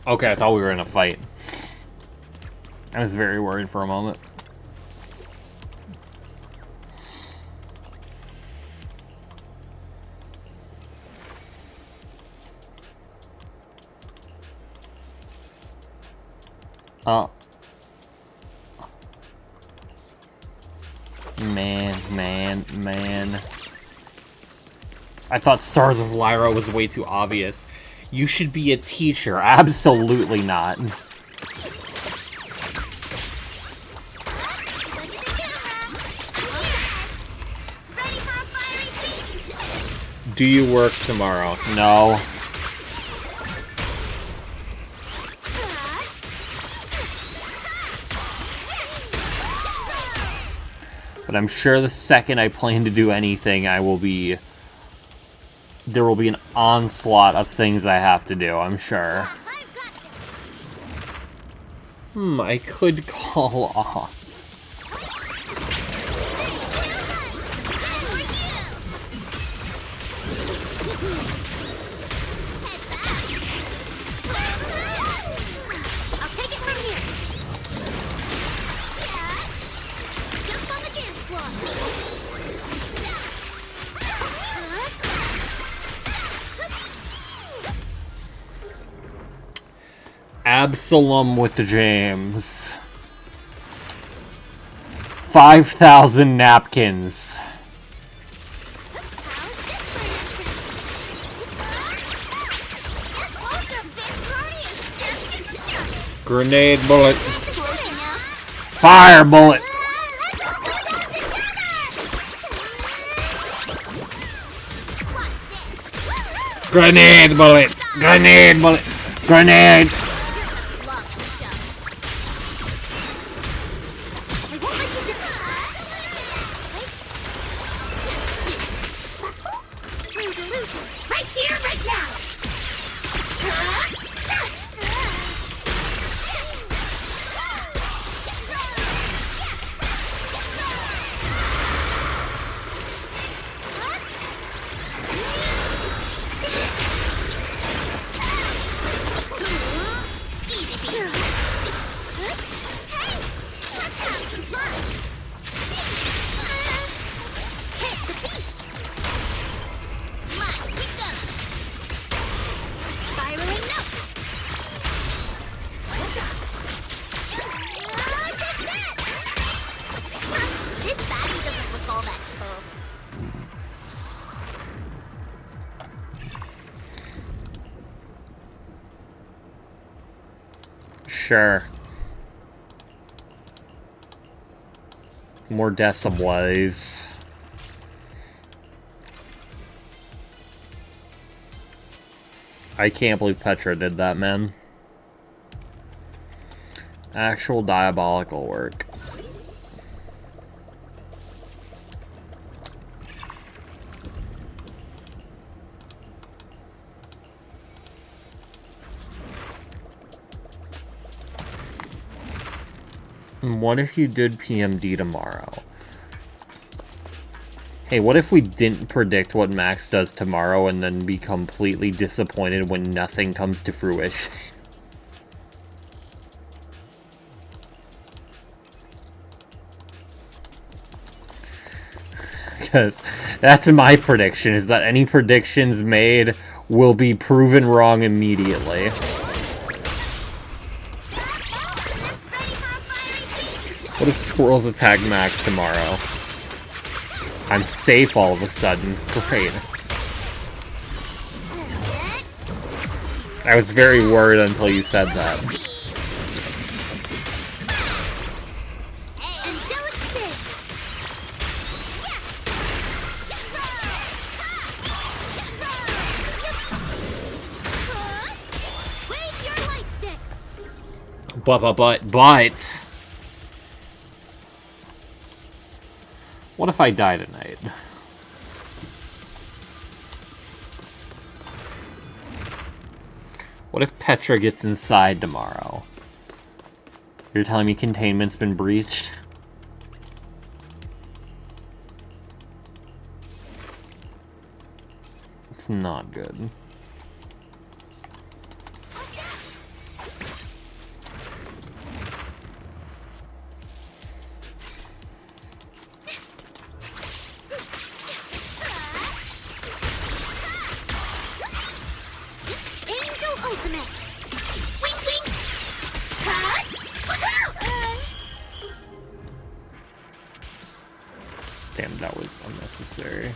Okay, I thought we were in a fight. I was very worried for a moment. Oh. Man. I thought Stars of Lyra was way too obvious. You should be a teacher. Absolutely not. Do you work tomorrow? No. But I'm sure the second I plan to do anything, there will be an onslaught of things I have to do, I'm sure. I could call off. I'll take it from here. Jump on the dance floor. Absalom with the James. 5,000 napkins. Grenade bullet. Fire bullet. Grenade bullet. Grenade bullet. Grenade. Right here, right now. Sure. More deaths ablaze. I can't believe Petra did that, man. Actual diabolical work. And what if you did PMD tomorrow? Hey, what if we didn't predict what Max does tomorrow and then be completely disappointed when nothing comes to fruition? Because that's my prediction, is that any predictions made will be proven wrong immediately. What if squirrels attack Max tomorrow? I'm safe all of a sudden. Great. I was very worried until you said that. But... What if I die tonight? What if Petra gets inside tomorrow? You're telling me containment's been breached? It's not good. Damn, that was unnecessary.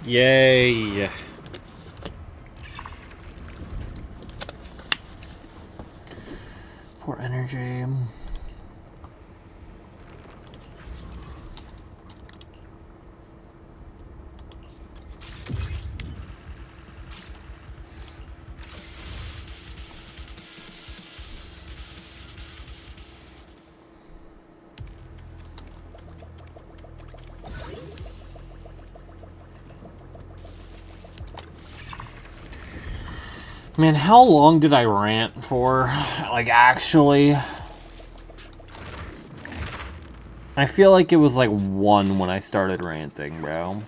Yay! For energy. Man, how long did I rant for? Like, actually? I feel like it was like 1 when I started ranting, bro.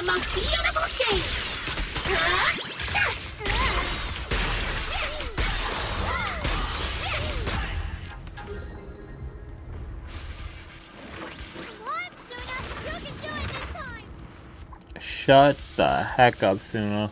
most beautiful shape. Shut the heck up, Suna.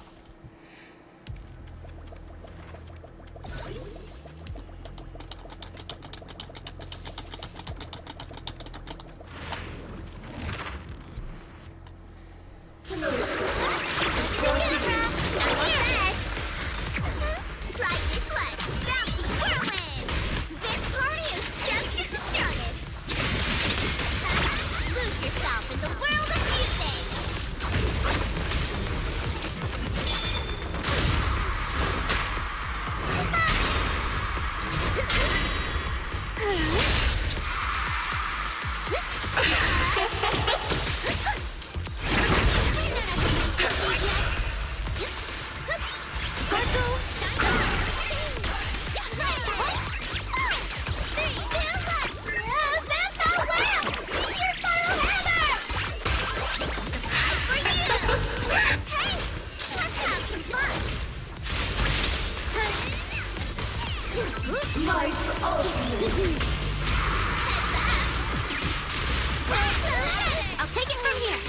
I'll take it from here.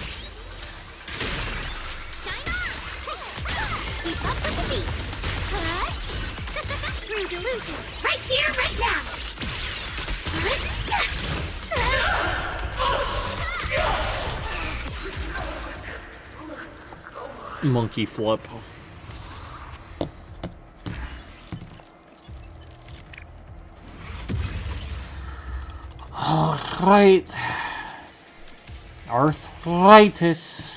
Keep up with the beat. True delusion. Right here, right now. Monkey flip. Alright. Arthritis.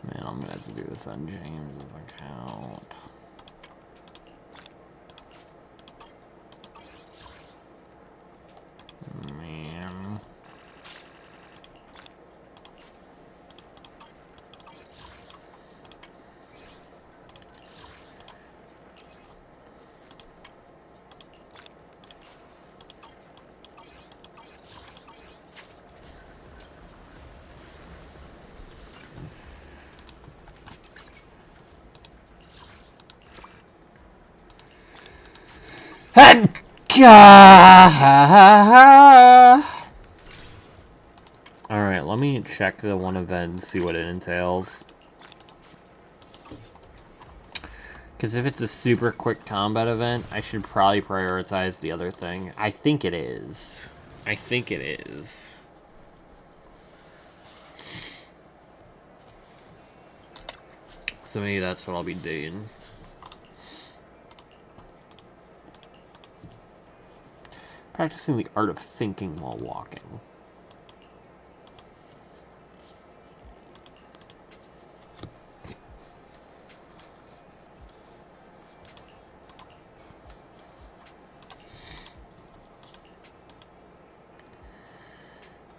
Man, I'm gonna have to do this on James's account. Man. Alright, let me check the one event and see what it entails. Because if it's a super quick combat event, I should probably prioritize the other thing. I think it is. I think it is. So maybe that's what I'll be doing. Practicing the art of thinking while walking.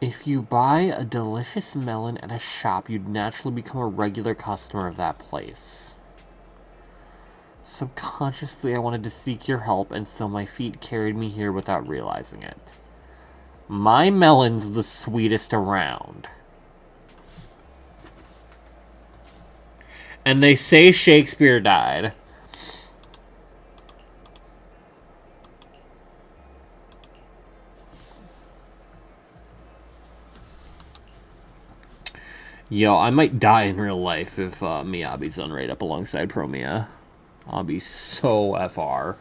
If you buy a delicious melon at a shop, you'd naturally become a regular customer of that place. Subconsciously, I wanted to seek your help, and so my feet carried me here without realizing it. My melon's the sweetest around. And they say Shakespeare died. Yo, I might die in real life if Miyabi's on right up alongside Promia. I'll be so FR.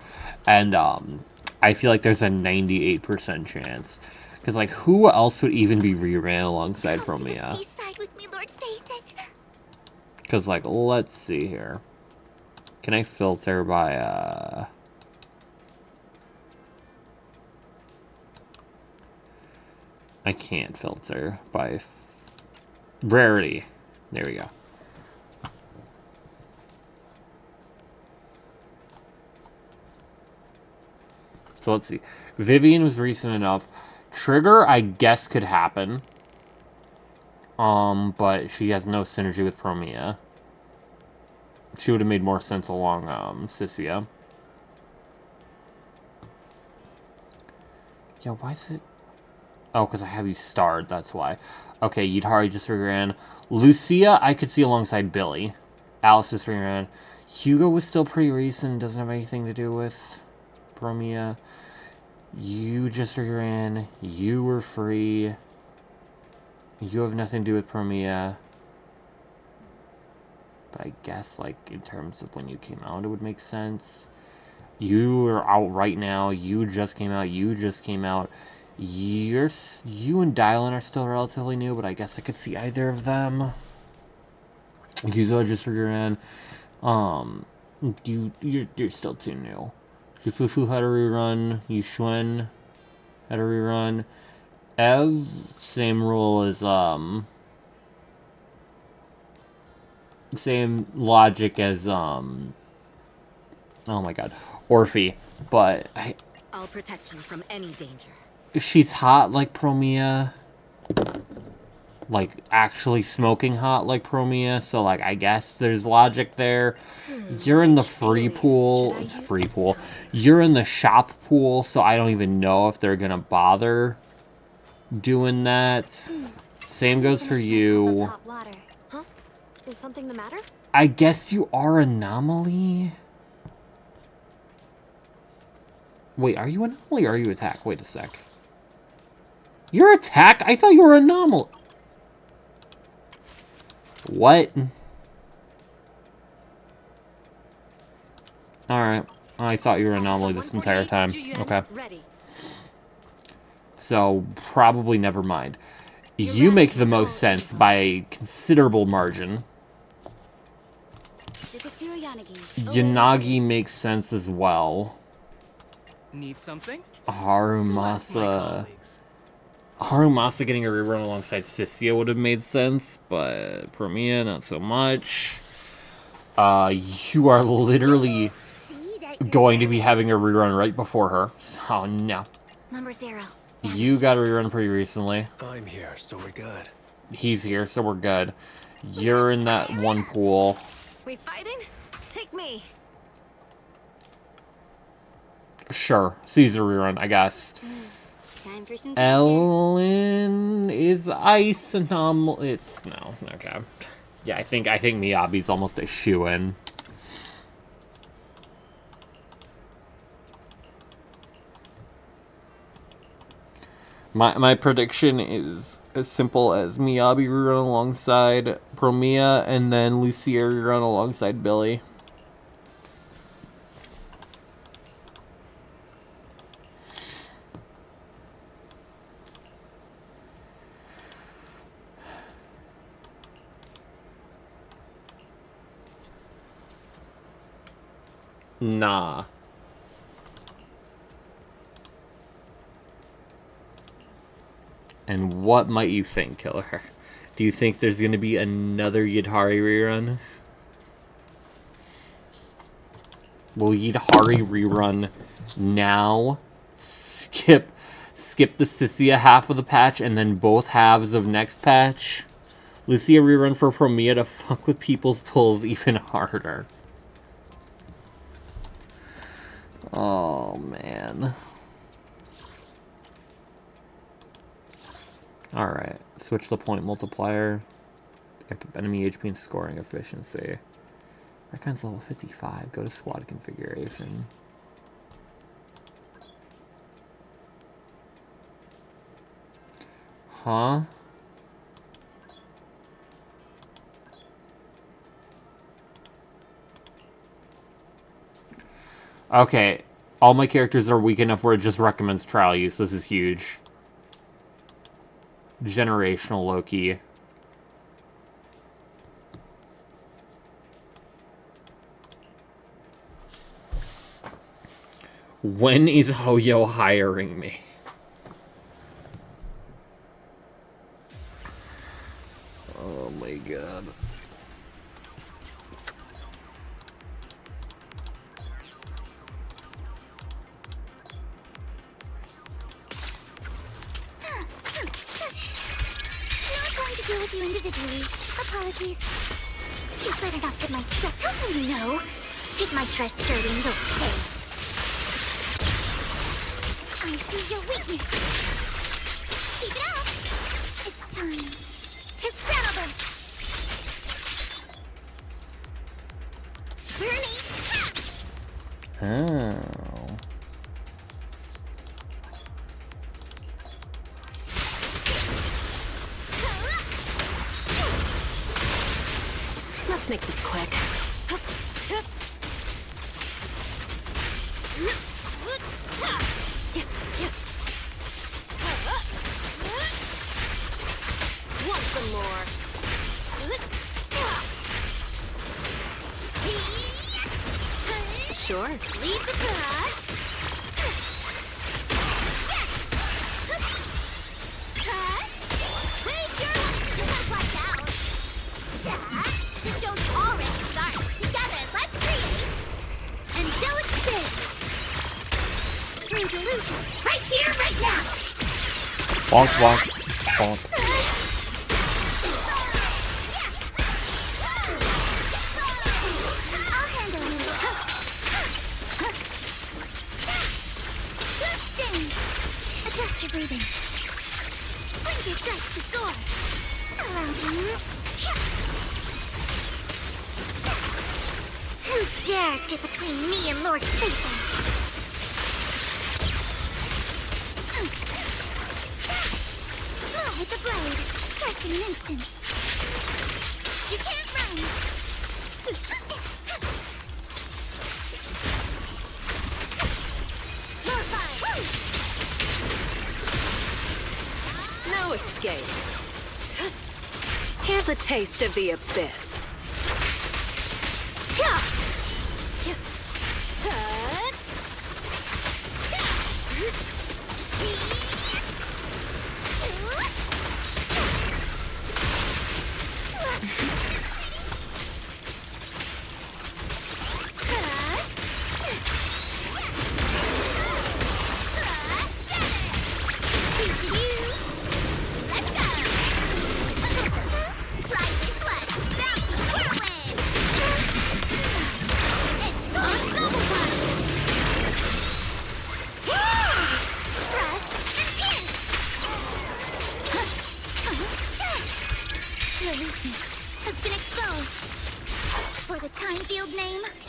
And I feel like there's a 98% chance. Because, like, who else would even be reran alongside Promia? Because, like, let's see here. Can I filter by, I can't filter by rarity. There we go. So let's see. Vivian was recent enough. Trigger, I guess, could happen. But she has no synergy with Promia. She would have made more sense along Sisia. Yo, why is it... Oh, because I have you starred, that's why. Okay, Yidhari just ran. Lucia, I could see alongside Billy. Alice just ran. Hugo was still pretty recent, doesn't have anything to do with Promia. You just ran. You were free. You have nothing to do with Promia. But I guess, like, in terms of when you came out, it would make sense. You are out right now. You just came out. You just came out. You and Dylan are still relatively new, but I guess I could see either of them. Yuzo just ran. You're still too new. Fufu had a rerun. Yuxuan had a rerun. Ev, same rule as same logic as oh my god, Orphe, but I'll protect you from any danger. She's hot like Promia. Like, actually smoking hot like Promia, so, like, I guess there's logic there. You're in the free pool. You're in the shop pool, so I don't even know if they're gonna bother doing that. Same goes for you. Huh? Is something the matter? I guess you are Anomaly. Wait, are you Anomaly or are you Attack? Wait a sec. You're Attack? I thought you were Anomaly. What? Alright. I thought you were Anomaly this entire time. Okay. So, probably never mind. You make the most sense by a considerable margin. Yanagi makes sense as well. Need something? Harumasa getting a rerun alongside Sissia would have made sense, but Promia, not so much. You are literally going to be having a rerun right before her, so no. Number 0. You got a rerun pretty recently. I'm here, so we're good. He's here, so we're good. You're in that one pool. We fighting? Take me. Sure, Caesar rerun, I guess. Time for some Ellen is ice anomaly. It's no, okay. Yeah, I think Miyabi's almost a shoo-in. My prediction is as simple as Miyabi rerun alongside Promia, and then Lucia rerun alongside Billy. Nah. And what might you think, Killer? Do you think there's going to be another Yidhari rerun? Will Yidhari rerun now? Skip the Sissia half of the patch and then both halves of next patch? Lucia rerun for Promia to fuck with people's pulls even harder. Oh, man. Alright. Switch the point multiplier. Enemy HP and scoring efficiency. Recon's level 55. Go to squad configuration. Huh? Okay, all my characters are weak enough where it just recommends trial use. This is huge. Generational Loki. When is Hoyo hiring me? Oh my god. Deal with you individually. Apologies. You better not get my dress. Totally no. Get my dress dirty and okay. I see your weakness. Keep it up. It's time to settle this. Burning. Oh. Let's make this quick. Want some more? Sure. Leave the car. Wave your hands like out. The show's already started. Together, let's create angelic spin. Through delusion. Right here, right now. Bonk, bonk, bonk. I'll handle it. Good sting. Adjust your breathing. Blink your strikes to score. Who dares get between me and Lord Faithful? Move with the blade. Strike in an instant. You can't run. More fire. No escape. Here's a taste of the abyss.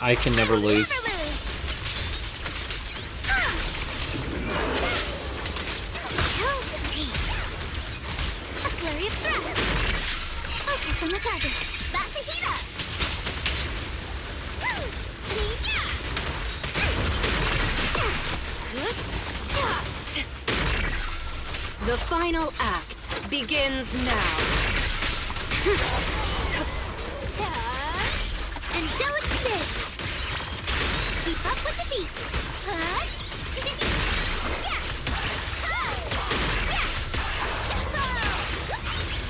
I can never lose. A flurry of thrust. Focus on the target. Back to heat up. The final act begins now. Angelic spin. Keep up with the beat.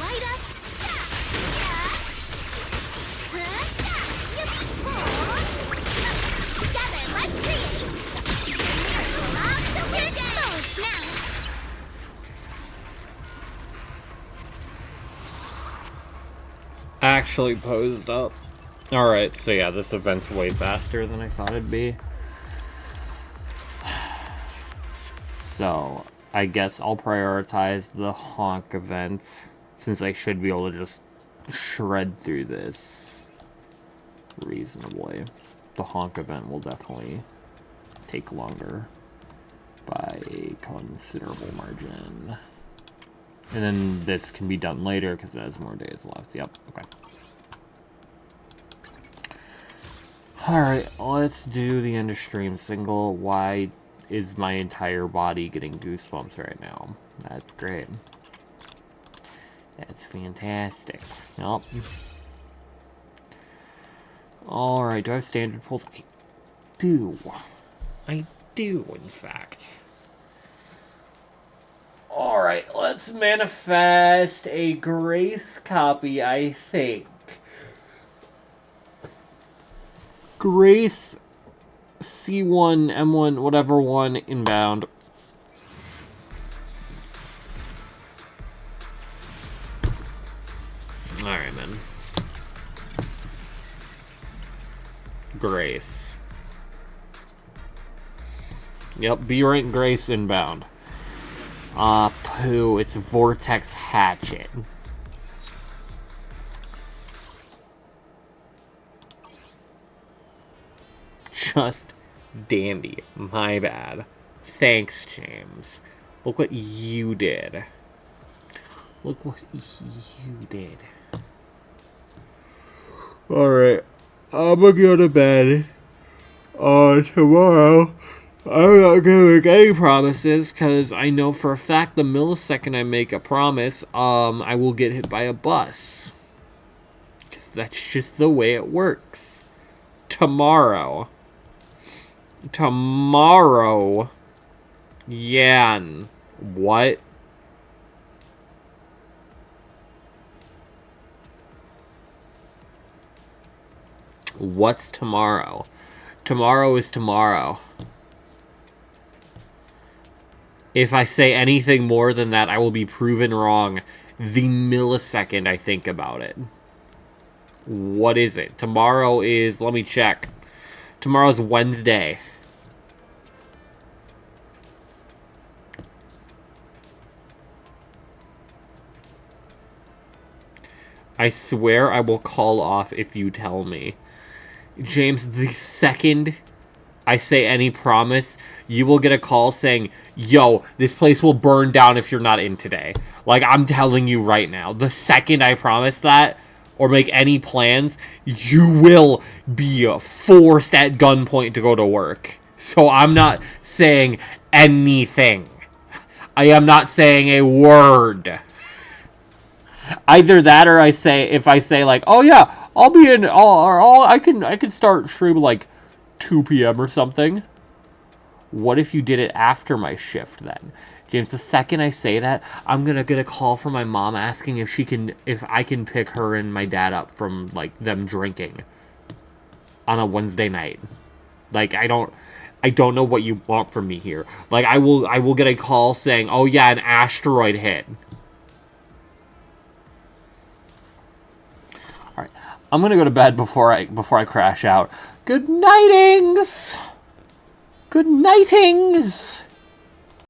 Light up. Together, let's create. You're exposed now. Actually posed up. Alright, so yeah, this event's way faster than I thought it'd be. So, I guess I'll prioritize the honk event, since I should be able to just shred through this reasonably. The honk event will definitely take longer by a considerable margin. And then this can be done later because it has more days left. Yep, okay. Alright, let's do the end of stream single. Why is my entire body getting goosebumps right now? That's great. That's fantastic. Nope. Alright, do I have standard pulls? I do. I do, in fact. Alright, let's manifest a Grace copy, I think. Grace C1, M1, whatever one, inbound. Alright, man. Grace. Yep, B-Rank and Grace inbound. Pooh, it's Vortex Hatchet. Just dandy. My bad. Thanks, James. Look what you did. Look what you did. Alright. I'm gonna go to bed. Tomorrow, I'm not gonna make any promises, because I know for a fact the millisecond I make a promise, I will get hit by a bus. Because that's just the way it works. Tomorrow. Yan. What? What's tomorrow? Tomorrow is tomorrow. If I say anything more than that, I will be proven wrong the millisecond I think about it. What is it? Tomorrow is... Let me check. Tomorrow's Wednesday. I swear I will call off if you tell me. James, the second I say any promise, you will get a call saying, yo, this place will burn down if you're not in today. Like, I'm telling you right now. The second I promise that, or make any plans, you will be forced at gunpoint to go to work. So I'm not saying anything. I am not saying a word. Either that, or if I say like, oh yeah, I'll be in, I can start stream like 2 p.m. or something. What if you did it after my shift then? James, the second I say that, I'm gonna get a call from my mom asking if I can pick her and my dad up from like them drinking on a Wednesday night. Like, I don't know what you want from me here. Like, I will get a call saying, oh yeah, an asteroid hit. Alright, I'm gonna go to bed before I crash out. Good nightings! Good nightings!